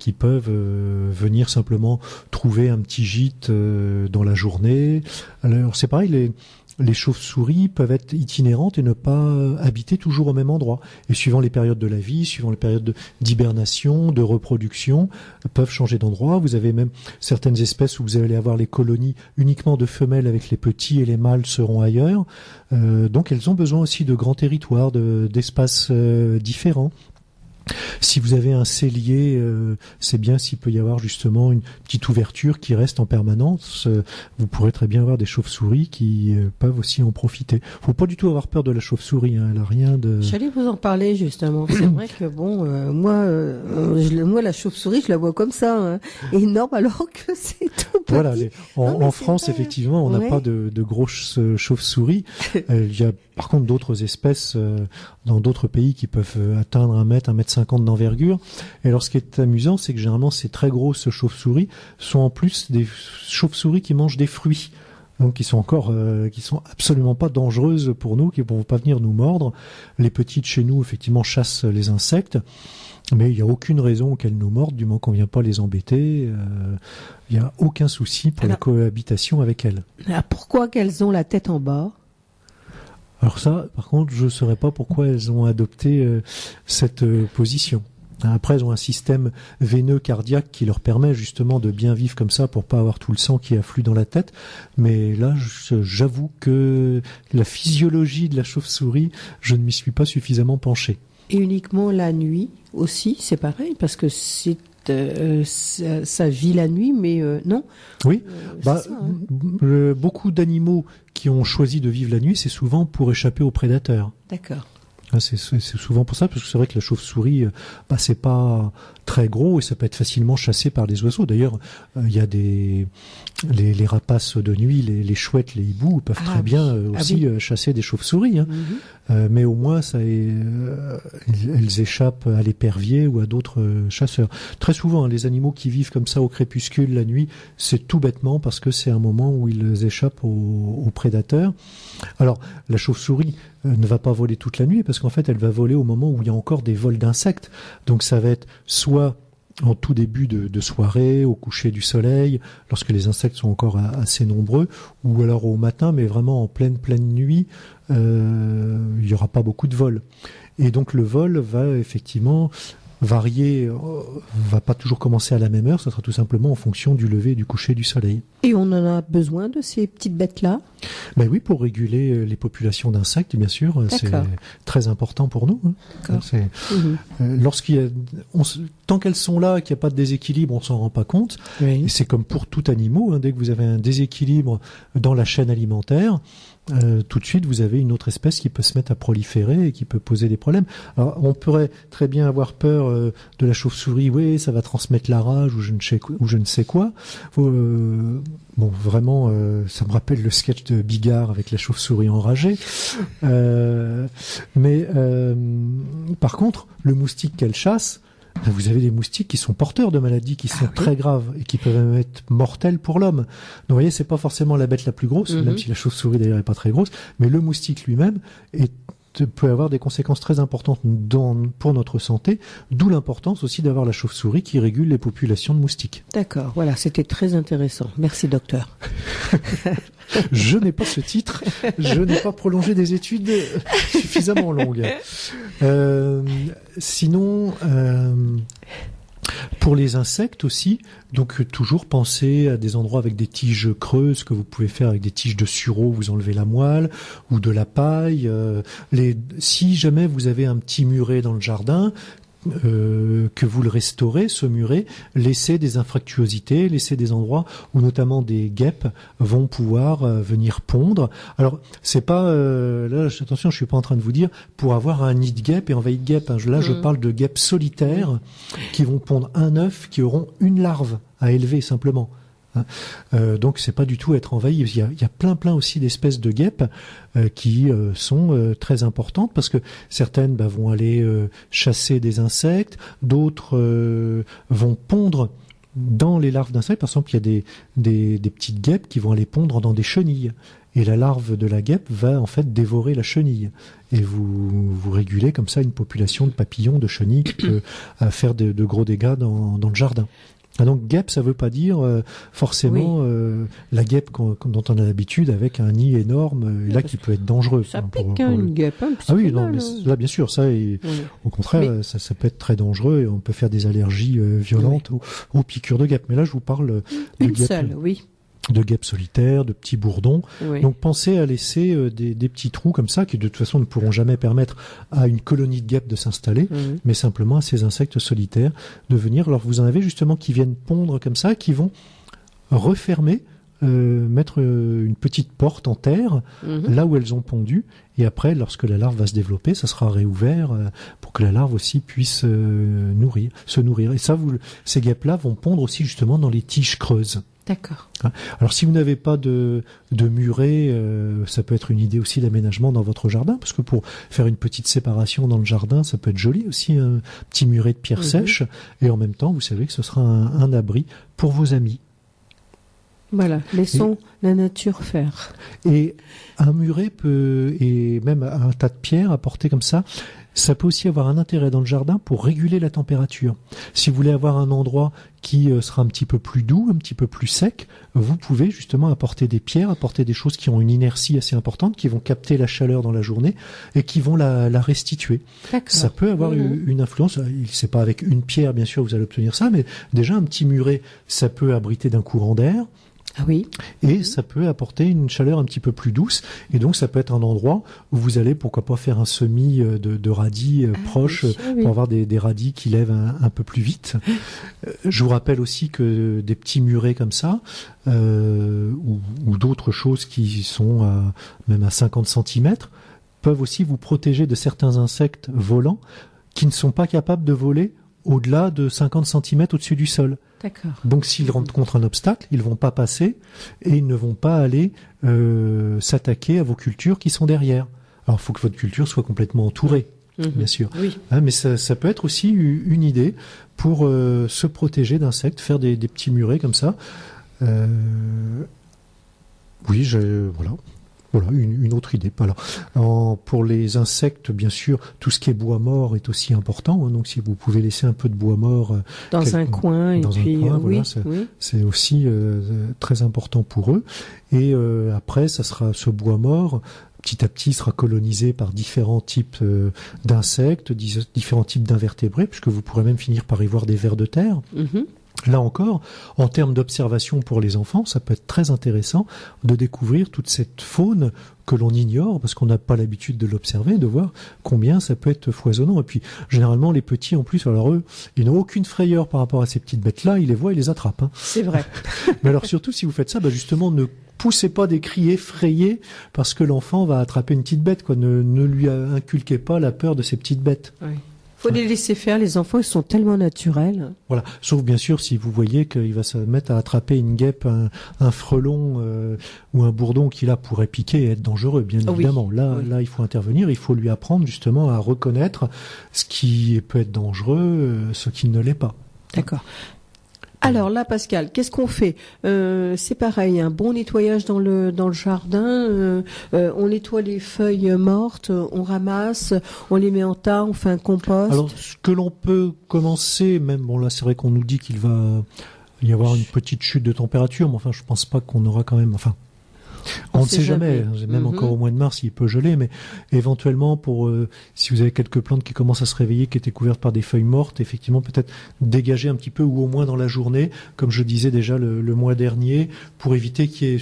qui peuvent venir simplement trouver un petit gîte dans la journée. Alors, c'est pareil, les chauves-souris peuvent être itinérantes et ne pas habiter toujours au même endroit. Et suivant les périodes de la vie, suivant les périodes d'hibernation, de reproduction, peuvent changer d'endroit. Vous avez même certaines espèces où vous allez avoir les colonies uniquement de femelles avec les petits, et les mâles seront ailleurs. Donc elles ont besoin aussi de grands territoires, d'espaces différents. Si vous avez un cellier, c'est bien s'il peut y avoir justement une petite ouverture qui reste en permanence. Vous pourrez très bien avoir des chauves-souris qui peuvent aussi en profiter. Faut pas du tout avoir peur de la chauve-souris, elle a rien de...
J'allais vous en parler justement. C'est vrai que moi la chauve-souris, je la vois comme ça, énorme, alors que c'est tout petit.
Voilà, en France, effectivement, on n'a pas de grosses chauves-souris. Il y a par contre d'autres espèces dans d'autres pays qui peuvent atteindre 1 mètre, 1,50 m 1,50 m d'envergure. Et alors, ce qui est amusant, c'est que généralement, ces très grosses chauves-souris sont en plus des chauves-souris qui mangent des fruits. Donc, qui sont absolument pas dangereuses pour nous, qui ne vont pas venir nous mordre. Les petites chez nous, effectivement, chassent les insectes. Mais il n'y a aucune raison qu'elles nous mordent, du moment qu'on ne vient pas les embêter. Il n'y a aucun souci pour la cohabitation avec elles.
Alors pourquoi qu'elles ont la tête en bas ?
Alors ça, par contre, je ne saurais pas pourquoi elles ont adopté cette position. Après, elles ont un système veineux cardiaque qui leur permet justement de bien vivre comme ça pour pas avoir tout le sang qui afflue dans la tête. Mais là, j'avoue que la physiologie de la chauve-souris, je ne m'y suis pas suffisamment penché.
Et uniquement la nuit aussi, c'est pareil, parce que ça vit la nuit, mais non.
Oui,
ça, hein.
Beaucoup d'animaux qui ont choisi de vivre la nuit, c'est souvent pour échapper aux prédateurs.
D'accord.
C'est souvent pour ça, parce que c'est vrai que la chauve-souris, c'est pas très gros et ça peut être facilement chassé par les oiseaux. D'ailleurs, il y a les rapaces de nuit, les chouettes, les hiboux peuvent très bien aussi chasser des chauves-souris. Hein. Mais au moins, elles échappent à l'épervier ou à d'autres chasseurs. Très souvent, les animaux qui vivent comme ça au crépuscule, la nuit, c'est tout bêtement parce que c'est un moment où ils échappent aux prédateurs. Alors, la chauve-souris ne va pas voler toute la nuit parce qu'en fait, elle va voler au moment où il y a encore des vols d'insectes. Donc, ça va être soit en tout début de soirée, au coucher du soleil, lorsque les insectes sont encore assez nombreux, ou alors au matin, mais vraiment en pleine nuit, il n'y aura pas beaucoup de vols. Et donc le vol va effectivement varier, va pas toujours commencer à la même heure, ça sera tout simplement en fonction du lever et du coucher du soleil.
Et on en a besoin de ces petites bêtes-là ?
Ben oui, pour réguler les populations d'insectes, bien sûr, c'est très important pour nous. Hein. Tant qu'elles sont là, qu'il n'y a pas de déséquilibre, on s'en rend pas compte. Oui. Et c'est comme pour tout animal, hein, dès que vous avez un déséquilibre dans la chaîne alimentaire, tout de suite, vous avez une autre espèce qui peut se mettre à proliférer et qui peut poser des problèmes. Alors, on pourrait très bien avoir peur de la chauve-souris. Oui, ça va transmettre la rage ou je ne sais quoi. Bon, vraiment, ça me rappelle le sketch de Bigard avec la chauve-souris enragée. Mais par contre, le moustique qu'elle chasse, vous avez des moustiques qui sont porteurs de maladies qui sont très graves et qui peuvent même être mortelles pour l'homme. Donc vous voyez, c'est pas forcément la bête la plus grosse, même si la chauve-souris d'ailleurs est pas très grosse, mais le moustique lui-même peut avoir des conséquences très importantes pour notre santé, d'où l'importance aussi d'avoir la chauve-souris qui régule les populations de moustiques.
D'accord, voilà, c'était très intéressant. Merci docteur.
Je n'ai pas ce titre, je n'ai pas prolongé des études suffisamment longues. Sinon, pour les insectes aussi, donc toujours pensez à des endroits avec des tiges creuses que vous pouvez faire avec des tiges de sureau, vous enlevez la moelle, ou de la paille. Si jamais vous avez un petit muret dans le jardin, que vous le restaurez, ce muret, laissez des infractuosités, laissez des endroits où notamment des guêpes vont pouvoir venir pondre. Alors, c'est pas là, attention, je suis pas en train de vous dire pour avoir un nid de guêpes et envahi de guêpes. Hein. Là, je parle de guêpes solitaires qui vont pondre un œuf, qui auront une larve à élever simplement. Donc c'est pas du tout être envahi. Il y a plein aussi d'espèces de guêpes qui sont très importantes parce que certaines vont aller chasser des insectes, d'autres vont pondre dans les larves d'insectes. Par exemple, il y a des petites guêpes qui vont aller pondre dans des chenilles. Et la larve de la guêpe va en fait dévorer la chenille. Et vous régulez comme ça une population de papillons, de chenilles qui peut faire de gros dégâts dans le jardin. Donc guêpe, ça veut pas dire forcément la guêpe dont on a l'habitude avec un nid énorme, là qui peut être dangereux.
Ça pique une guêpe.
Là bien sûr, ça au contraire, ça peut être très dangereux et on peut faire des allergies violentes aux piqûres de guêpe. Mais là, je vous parle de guêpe. De guêpes solitaires, de petits bourdons. Oui. Donc pensez à laisser des petits trous comme ça qui de toute façon ne pourront jamais permettre à une colonie de guêpes de s'installer, mais simplement à ces insectes solitaires de venir. Alors vous en avez justement qui viennent pondre comme ça, qui vont refermer, mettre une petite porte en terre là où elles ont pondu, et après lorsque la larve va se développer, ça sera réouvert pour que la larve aussi puisse se nourrir. Et ça, ces guêpes-là vont pondre aussi justement dans les tiges creuses.
D'accord.
Alors si vous n'avez pas de muret, ça peut être une idée aussi d'aménagement dans votre jardin, parce que pour faire une petite séparation dans le jardin, ça peut être joli aussi, un petit muret de pierre sèche, et en même temps, vous savez que ce sera un abri pour vos amis.
Voilà, laissons la nature faire.
Et un muret peut, et même un tas de pierres apportées comme ça peut aussi avoir un intérêt dans le jardin pour réguler la température. Si vous voulez avoir un endroit qui sera un petit peu plus doux, un petit peu plus sec, vous pouvez justement apporter des pierres, apporter des choses qui ont une inertie assez importante, qui vont capter la chaleur dans la journée et qui vont la restituer.
D'accord.
Ça peut avoir une influence. C'est pas avec une pierre, bien sûr, vous allez obtenir ça, mais déjà un petit muret, ça peut abriter d'un courant d'air.
Ah oui.
Et ça peut apporter une chaleur un petit peu plus douce. Et donc, ça peut être un endroit où vous allez, pourquoi pas, faire un semis de radis proche pour avoir des radis qui lèvent un peu plus vite. Je vous rappelle aussi que des petits murets comme ça, ou d'autres choses qui sont même à 50 cm, peuvent aussi vous protéger de certains insectes volants qui ne sont pas capables de voler au-delà de 50 cm au-dessus du sol.
D'accord.
Donc s'ils rentrent contre un obstacle, ils vont pas passer et ils ne vont pas aller s'attaquer à vos cultures qui sont derrière. Alors il faut que votre culture soit complètement entourée, bien sûr.
Oui.
Mais ça peut être aussi une idée pour se protéger d'insectes, faire des petits murets comme ça. Oui, voilà. Voilà, une autre idée. Alors, pour les insectes, bien sûr, tout ce qui est bois mort est aussi important. Donc, si vous pouvez laisser un peu de bois mort
dans un coin,
voilà, c'est aussi très important pour eux. Et après, ça sera ce bois mort. Petit à petit, sera colonisé par différents types d'insectes, différents types d'invertébrés, puisque vous pourrez même finir par y voir des vers de terre. Là encore, en termes d'observation pour les enfants, ça peut être très intéressant de découvrir toute cette faune que l'on ignore, parce qu'on n'a pas l'habitude de l'observer, de voir combien ça peut être foisonnant. Et puis, généralement, les petits, en plus, alors eux, ils n'ont aucune frayeur par rapport à ces petites bêtes-là, ils les voient, ils les attrapent.
C'est vrai.
Mais alors surtout, si vous faites ça, justement, ne poussez pas des cris effrayés parce que l'enfant va attraper une petite bête, quoi. Ne lui inculquez pas la peur de ces petites bêtes.
Oui. Faut les laisser faire, les enfants, ils sont tellement naturels.
Voilà, sauf bien sûr si vous voyez qu'il va se mettre à attraper une guêpe, un frelon ou un bourdon qui là pourrait piquer et être dangereux, bien évidemment. Là, il faut intervenir, il faut lui apprendre justement à reconnaître ce qui peut être dangereux, ce qui ne l'est pas.
D'accord. Alors là, Pascal, qu'est-ce qu'on fait? C'est pareil, un bon nettoyage dans le jardin. On nettoie les feuilles mortes, on ramasse, on les met en tas, on fait un compost.
Alors, ce que l'on peut commencer, même là, c'est vrai qu'on nous dit qu'il va y avoir une petite chute de température, mais enfin, je pense pas qu'on aura quand même. Enfin, on ne sait jamais. Même encore au mois de mars, il peut geler, mais éventuellement, si vous avez quelques plantes qui commencent à se réveiller, qui étaient couvertes par des feuilles mortes, effectivement, peut-être dégager un petit peu, ou au moins dans la journée, comme je disais déjà le mois dernier, pour éviter qu'il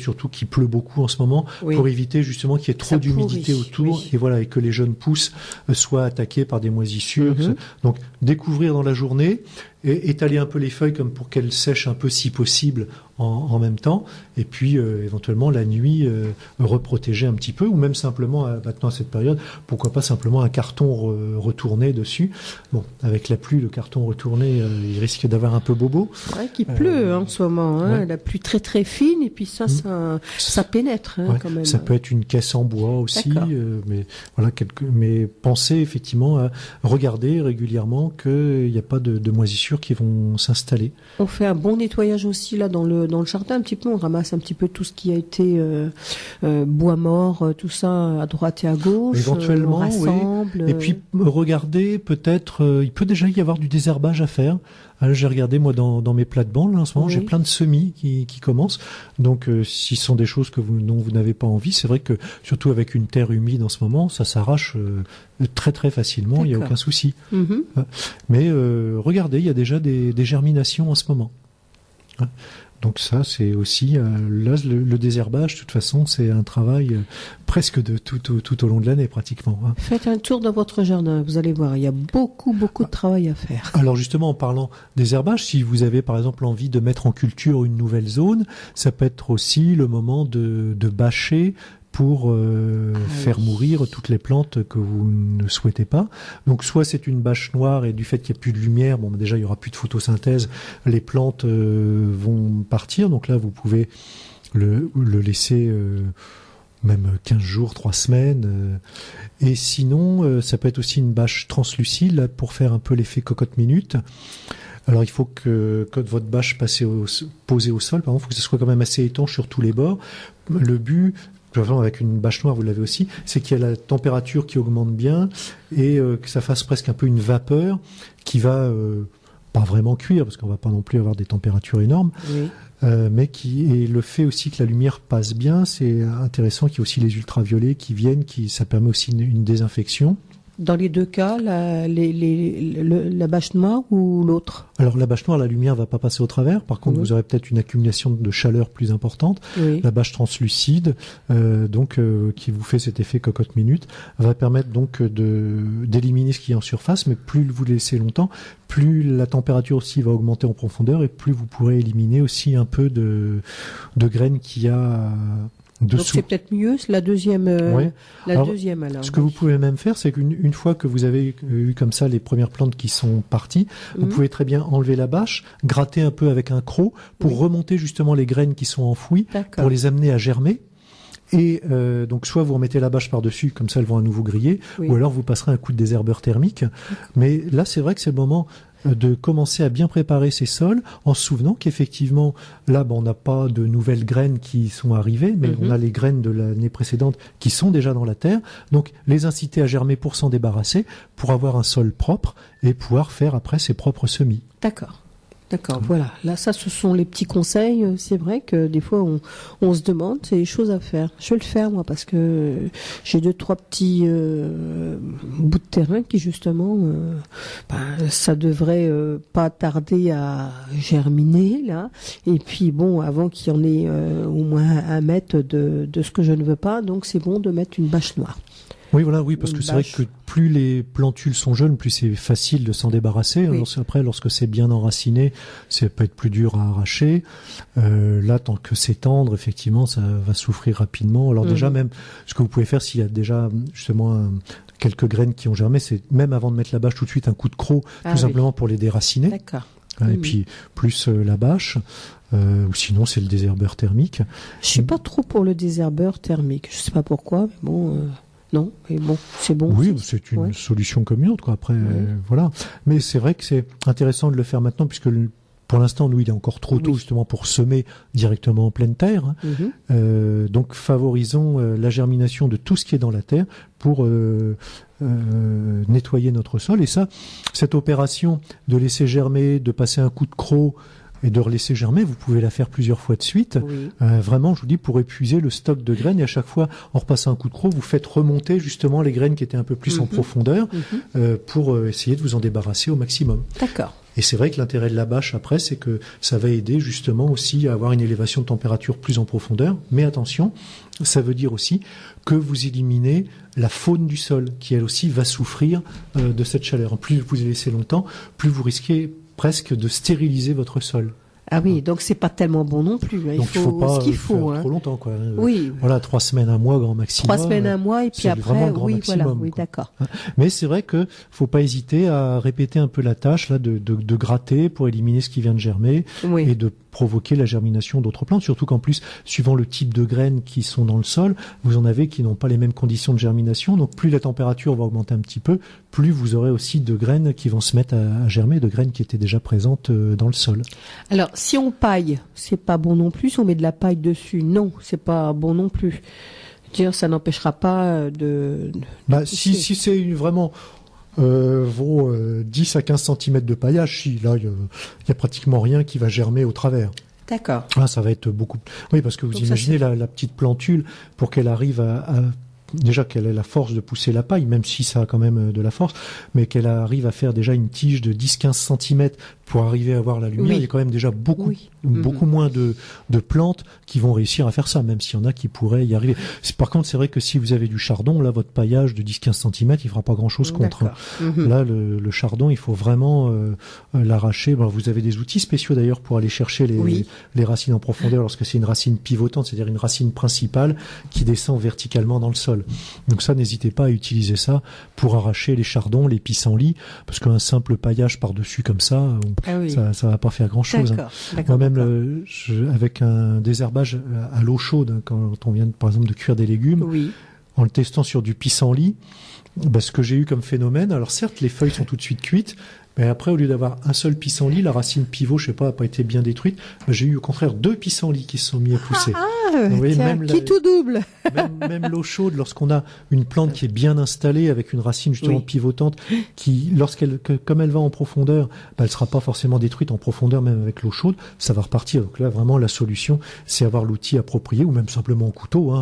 pleut beaucoup en ce moment, pour éviter justement qu'il y ait trop d'humidité autour, et que les jeunes pousses soient attaquées par des moisissures. Donc, découvrir dans la journée, et étaler un peu les feuilles comme pour qu'elles sèchent un peu si possible en même temps, et puis éventuellement la nuit reprotéger un petit peu, ou même simplement maintenant à cette période, pourquoi pas simplement un carton retourné dessus. Bon, avec la pluie, le carton retourné, il risque d'avoir un peu bobo.
C'est vrai qu'il pleut en ce moment, la pluie très très fine, et puis ça pénètre quand même.
Ça peut être une caisse en bois aussi, mais voilà, mais pensez effectivement à regarder régulièrement qu'il n'y a pas de moisissures qui vont s'installer.
On fait un bon nettoyage aussi là dans le jardin un petit peu, on ramasse un petit peu tout ce qui a été bois mort, tout ça à droite et à gauche.
Éventuellement,
on rassemble,
Et puis regardez, peut-être, il peut déjà y avoir du désherbage à faire. J'ai regardé moi dans mes plates-bandes là, en ce moment, j'ai plein de semis qui commencent. Donc si ce sont des choses dont vous n'avez pas envie, c'est vrai que surtout avec une terre humide en ce moment, ça s'arrache très très facilement, il n'y a aucun souci. Mais regardez, il y a déjà des germinations en ce moment. Donc ça, c'est aussi là le désherbage. De toute façon, c'est un travail presque de tout au long de l'année pratiquement.
Faites un tour dans votre jardin, vous allez voir, il y a beaucoup de travail à faire.
Alors justement, en parlant désherbage, si vous avez par exemple envie de mettre en culture une nouvelle zone, ça peut être aussi le moment de bâcher pour faire mourir toutes les plantes que vous ne souhaitez pas. Donc soit c'est une bâche noire et du fait qu'il n'y a plus de lumière, bon déjà il y aura plus de photosynthèse, les plantes vont partir. Donc là vous pouvez le laisser même 15 jours, 3 semaines. Et sinon, ça peut être aussi une bâche translucide là, pour faire un peu l'effet cocotte-minute. Alors il faut que votre bâche posée au sol, par exemple, il faut que ce soit quand même assez étanche sur tous les bords. Le but, avec une bâche noire, vous l'avez aussi, c'est qu'il y a la température qui augmente bien et que ça fasse presque un peu une vapeur qui va pas vraiment cuire, parce qu'on va pas non plus avoir des températures énormes. Oui. Mais et le fait aussi que la lumière passe bien, c'est intéressant qu'il y ait aussi les ultraviolets qui viennent, ça permet aussi une désinfection.
Dans les deux cas, la bâche noire ou l'autre?
Alors la bâche noire, la lumière va pas passer au travers. Par contre, vous aurez peut-être une accumulation de chaleur plus importante. Oui. La bâche translucide, qui vous fait cet effet cocotte-minute, va permettre donc d'éliminer ce qui est en surface. Mais plus vous le laissez longtemps, plus la température aussi va augmenter en profondeur et plus vous pourrez éliminer aussi un peu de graines qu'il y a dessous.
Donc c'est peut-être mieux la deuxième.
Oui. Alors,
Ce
que vous pouvez même faire, c'est qu'une fois que vous avez eu comme ça les premières plantes qui sont parties, vous pouvez très bien enlever la bâche, gratter un peu avec un croc pour remonter justement les graines qui sont enfouies, pour les amener à germer. Et donc soit vous remettez la bâche par-dessus, comme ça elles vont à nouveau griller, ou alors vous passerez un coup de désherbeur thermique. Mais là c'est vrai que c'est le moment de commencer à bien préparer ces sols en se souvenant qu'effectivement là on n'a pas de nouvelles graines qui sont arrivées, mais on a les graines de l'année précédente qui sont déjà dans la terre, donc les inciter à germer pour s'en débarrasser, pour avoir un sol propre et pouvoir faire après ses propres semis.
D'accord, voilà. Là, ça, ce sont les petits conseils. C'est vrai que des fois, on se demande, c'est des choses à faire. Je vais le faire, moi, parce que j'ai 2-3 petits bouts de terrain qui, justement, ça devrait pas tarder à germiner, là. Et puis, bon, avant qu'il y en ait au moins 1 mètre de ce que je ne veux pas, donc c'est bon de mettre une bâche noire.
Oui, voilà, oui, parce que c'est vrai que plus les plantules sont jeunes, plus c'est facile de s'en débarrasser. Oui. Alors, après, lorsque c'est bien enraciné, ça peut être plus dur à arracher. Là, tant que c'est tendre, effectivement, ça va souffrir rapidement. Alors déjà, même, ce que vous pouvez faire, s'il y a déjà justement quelques graines qui ont germé, c'est même avant de mettre la bâche, tout de suite un coup de croc, simplement pour les déraciner.
D'accord.
Et puis plus la bâche. Ou sinon c'est le désherbeur thermique.
Je suis pas trop pour le désherbeur thermique. Je sais pas pourquoi, mais bon. Non, mais bon, c'est bon.
Oui, c'est une solution comme une autre, quoi. Après, voilà. Mais c'est vrai que c'est intéressant de le faire maintenant, puisque pour l'instant, nous, il est encore trop tôt justement pour semer directement en pleine terre. Donc, favorisons la germination de tout ce qui est dans la terre pour nettoyer notre sol. Et ça, cette opération de laisser germer, de passer un coup de croc et de relaisser germer, vous pouvez la faire plusieurs fois de suite. Vraiment, je vous dis, pour épuiser le stock de graines, et à chaque fois, en repassant un coup de croc, vous faites remonter justement les graines qui étaient un peu plus en profondeur pour essayer de vous en débarrasser au maximum.
D'accord.
Et c'est vrai que l'intérêt de la bâche après, c'est que ça va aider justement aussi à avoir une élévation de température plus en profondeur. Mais attention, ça veut dire aussi que vous éliminez la faune du sol, qui elle aussi va souffrir de cette chaleur. Plus vous les laissez longtemps, plus vous risquez presque de stériliser votre sol.
Ah oui, donc c'est pas tellement bon non plus.
Il faut pas ce qu'il faut, trop longtemps, quoi.
Oui.
Voilà, 3 semaines, 1 mois grand maximum.
3 semaines, 1 mois, et puis après,
oui, maximum,
voilà, oui, d'accord.
Mais c'est vrai que faut pas hésiter à répéter un peu la tâche là de gratter pour éliminer ce qui vient de germer et de provoquer la germination d'autres plantes. Surtout qu'en plus, suivant le type de graines qui sont dans le sol, vous en avez qui n'ont pas les mêmes conditions de germination. Donc plus la température va augmenter un petit peu, plus vous aurez aussi de graines qui vont se mettre à germer, de graines qui étaient déjà présentes dans le sol.
Alors, si on paille, c'est pas bon non plus. Si on met de la paille dessus, non, c'est pas bon non plus. Dire, ça n'empêchera pas de
si c'est vraiment vos 10 à 15 cm de paillage, là, il y a pratiquement rien qui va germer au travers.
D'accord.
Ça va être beaucoup. Oui, parce que vous imaginez la petite plantule, pour qu'elle arrive à déjà qu'elle ait la force de pousser la paille, même si ça a quand même de la force, mais qu'elle arrive à faire déjà une tige de 10-15 cm pour arriver à voir la lumière, il y a quand même déjà beaucoup moins de plantes qui vont réussir à faire ça, même s'il y en a qui pourraient y arriver. Par contre, c'est vrai que si vous avez du chardon, là, votre paillage de 10-15 cm, il fera pas grand-chose contre. Là, le chardon, il faut vraiment l'arracher. Bon, vous avez des outils spéciaux d'ailleurs pour aller chercher les racines en profondeur lorsque c'est une racine pivotante, c'est-à-dire une racine principale qui descend verticalement dans le sol. Donc ça, n'hésitez pas à utiliser ça pour arracher les chardons, les pissenlits, parce qu'un simple paillage par-dessus comme ça, ça va pas faire grand-chose. Moi-même, avec un désherbage à l'eau chaude, quand on vient par exemple de cuire des légumes, en le testant sur du pissenlit, ce que j'ai eu comme phénomène, alors certes, les feuilles sont tout de suite cuites, mais après, au lieu d'avoir un seul pissenlit, la racine pivot, je sais pas, a pas été bien détruite. J'ai eu au contraire 2 pissenlits qui se sont mis à pousser.
Qui tout double.
Même l'eau chaude, lorsqu'on a une plante qui est bien installée avec une racine justement pivotante, qui, comme elle va en profondeur, elle sera pas forcément détruite en profondeur, même avec l'eau chaude, ça va repartir. Donc là, vraiment, la solution, c'est avoir l'outil approprié, ou même simplement au couteau,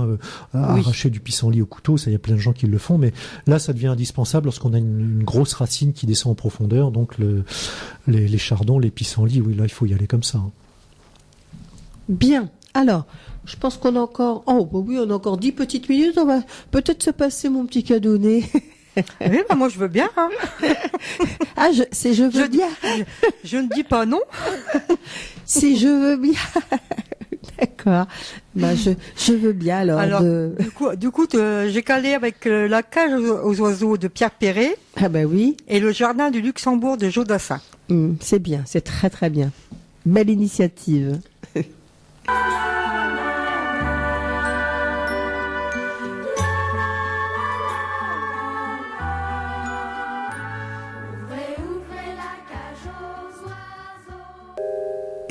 arracher du pissenlit au couteau. Ça, il y a plein de gens qui le font, mais là, ça devient indispensable lorsqu'on a une grosse racine qui descend en profondeur. Donc les chardons, les pissenlits, là il faut y aller comme ça.
Bien. Alors, je pense qu'on a encore, on a encore 10 petites minutes. On va peut-être se passer mon petit cadeaunet.
Oui, moi je veux bien. Hein.
Je veux bien.
Je ne dis pas non.
Si je veux bien. D'accord. Je veux bien alors.
Du coup, j'ai calé avec la cage aux oiseaux de Pierre Perret.
Ah oui.
Et le jardin du Luxembourg de Jodassin.
C'est bien, c'est très très bien. Belle initiative.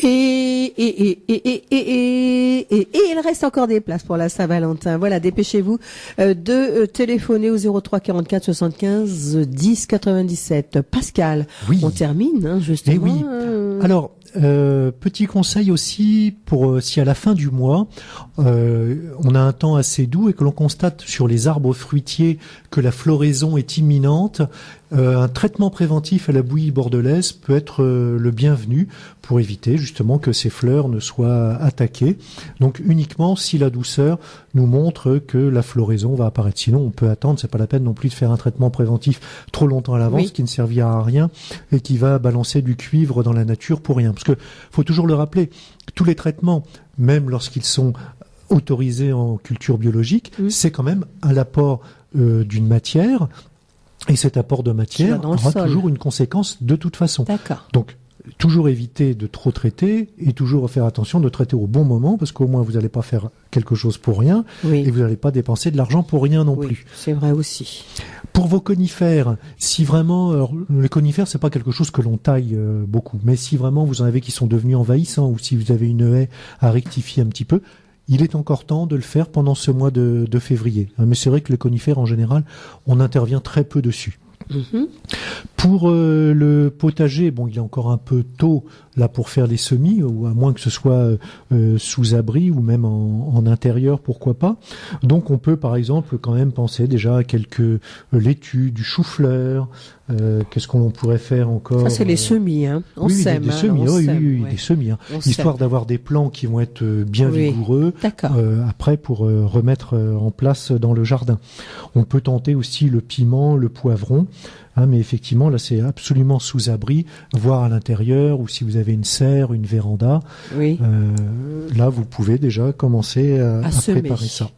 Et il reste encore des places pour la Saint-Valentin. Voilà, dépêchez-vous de téléphoner au 03 44 75 10 97. Pascal, on termine justement.
Alors, petit conseil aussi pour si à la fin du mois on a un temps assez doux et que l'on constate sur les arbres fruitiers que la floraison est imminente, un traitement préventif à la bouillie bordelaise peut être le bienvenu pour éviter justement que ces fleurs ne soient attaquées. Donc uniquement si la douceur nous montre que la floraison va apparaître. Sinon on peut attendre, c'est pas la peine non plus de faire un traitement préventif trop longtemps à l'avance qui ne servira à rien et qui va balancer du cuivre dans la nature pour rien. Parce que faut toujours le rappeler, tous les traitements, même lorsqu'ils sont autorisés en culture biologique, c'est quand même un apport d'une matière. Et cet apport de matière aura toujours une conséquence de toute façon.
D'accord.
Donc, toujours éviter de trop traiter et toujours faire attention de traiter au bon moment parce qu'au moins vous n'allez pas faire quelque chose pour rien et vous n'allez pas dépenser de l'argent pour rien non plus.
C'est vrai aussi.
Pour vos conifères, si vraiment, alors, les conifères c'est pas quelque chose que l'on taille beaucoup, mais si vraiment vous en avez qui sont devenus envahissants ou si vous avez une haie à rectifier un petit peu, il est encore temps de le faire pendant ce mois de février. Mais c'est vrai que les conifères, en général, on intervient très peu dessus. Pour le potager, il est encore un peu tôt là pour faire les semis, ou à moins que ce soit sous abri ou même en intérieur, pourquoi pas. Donc on peut par exemple quand même penser déjà à quelques laitues, du chou-fleur. Qu'est-ce qu'on pourrait faire encore?
Ça c'est les semis, On sème.
Des semis, des semis, histoire d'avoir des plants qui vont être bien vigoureux. Après pour remettre en place dans le jardin. On peut tenter aussi le piment, le poivron. Mais effectivement, là, c'est absolument sous abri, voire à l'intérieur, ou si vous avez une serre, une véranda. Là, vous pouvez déjà commencer à préparer ça.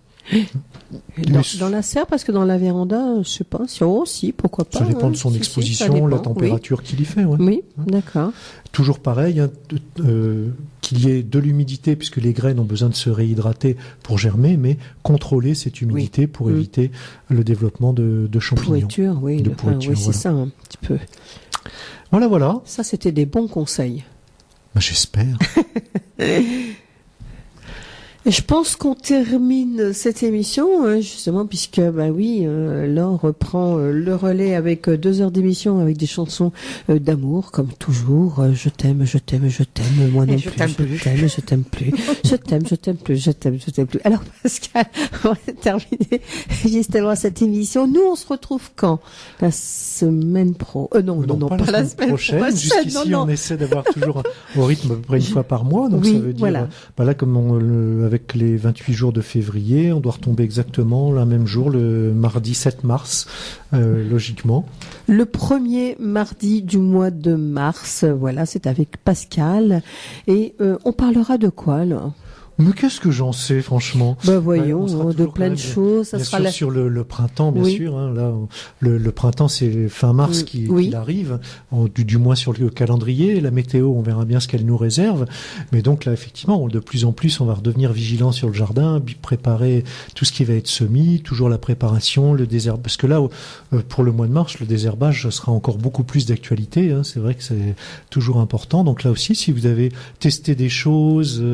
Dans la serre, parce que dans la véranda, je sais pas, si, pourquoi pas.
Ça dépend de son exposition, la température qu'il y fait.
Oui, d'accord.
Toujours pareil, qu'il y ait de l'humidité, puisque les graines ont besoin de se réhydrater pour germer, mais contrôler cette humidité pour éviter le développement de champignons.
Pourriture, c'est ça, un petit peu.
Voilà.
Ça, c'était des bons conseils.
J'espère.
Je pense qu'on termine cette émission, justement, puisque, Laure reprend le relais avec 2 heures d'émission avec des chansons d'amour, comme toujours. Je t'aime, je t'aime, je t'aime, moi non plus. Je t'aime, je t'aime plus. Je t'aime, je t'aime plus, je t'aime, je t'aime plus. Alors, Pascal, on va terminer justement cette émission. Nous, on se retrouve quand? La semaine non, pas la semaine prochaine.
Jusqu'ici, on essaie d'avoir toujours au rythme à peu près une fois par mois. Donc, ça veut dire, voilà. Là, comme avec les 28 jours de février, on doit retomber exactement le même jour, le mardi 7 mars, logiquement.
Le premier mardi du mois de mars, voilà, c'est avec Pascal. Et on parlera de quoi, là?
Mais qu'est-ce que j'en sais, franchement?
Voyons, de plein de choses. Ça sera
sur le printemps, bien sûr. Hein, là, le printemps, c'est fin mars qu'il arrive, du moins sur le calendrier. La météo, on verra bien ce qu'elle nous réserve. Mais donc là, effectivement, de plus en plus, on va redevenir vigilant sur le jardin, préparer tout ce qui va être semis, toujours la préparation, le désherbage. Parce que là, pour le mois de mars, le désherbage sera encore beaucoup plus d'actualité. Hein, c'est vrai que c'est toujours important. Donc là aussi, si vous avez testé des choses,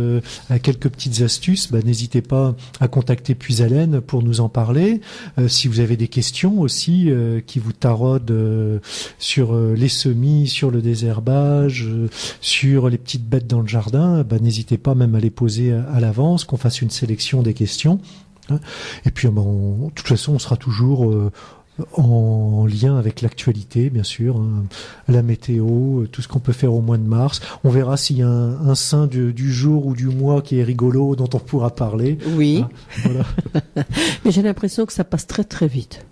quelques petites astuces, n'hésitez pas à contacter Puisalène pour nous en parler. Si vous avez des questions aussi qui vous taraudent sur les semis, sur le désherbage, sur les petites bêtes dans le jardin, n'hésitez pas même à les poser à l'avance, qu'on fasse une sélection des questions. Et puis, de toute façon, on sera toujours en lien avec l'actualité, bien sûr, la météo, tout ce qu'on peut faire au mois de mars. On verra s'il y a un saint du jour ou du mois qui est rigolo, dont on pourra parler.
Oui.
Voilà.
Mais j'ai l'impression que ça passe très très vite.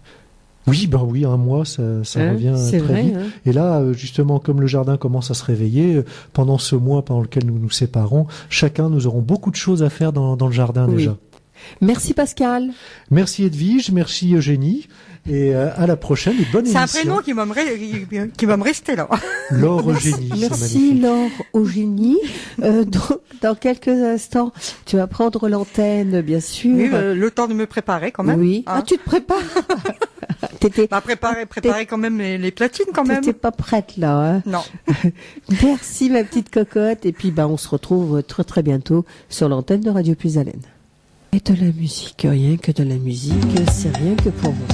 Oui, un mois, ça revient très vite. Et là, justement, comme le jardin commence à se réveiller, pendant ce mois pendant lequel nous nous séparons, chacun, nous aurons beaucoup de choses à faire dans le jardin déjà.
Merci Pascal.
Merci Edwige, merci Eugénie. Et à la prochaine et bonne émission.
C'est un prénom qui va me rester là.
Laure Eugénie.
Merci Laure Eugénie. Donc, dans quelques instants, tu vas prendre l'antenne, bien sûr.
Oui, le temps de me préparer quand même.
Oui.
Hein.
Tu te prépares.
Préparer quand même les platines quand même.
T'étais pas prête là. Hein.
Non.
Merci ma petite cocotte. Et puis on se retrouve très très bientôt sur l'antenne de Radio Puisalène. Et de la musique, rien que de la musique, c'est rien que pour vous.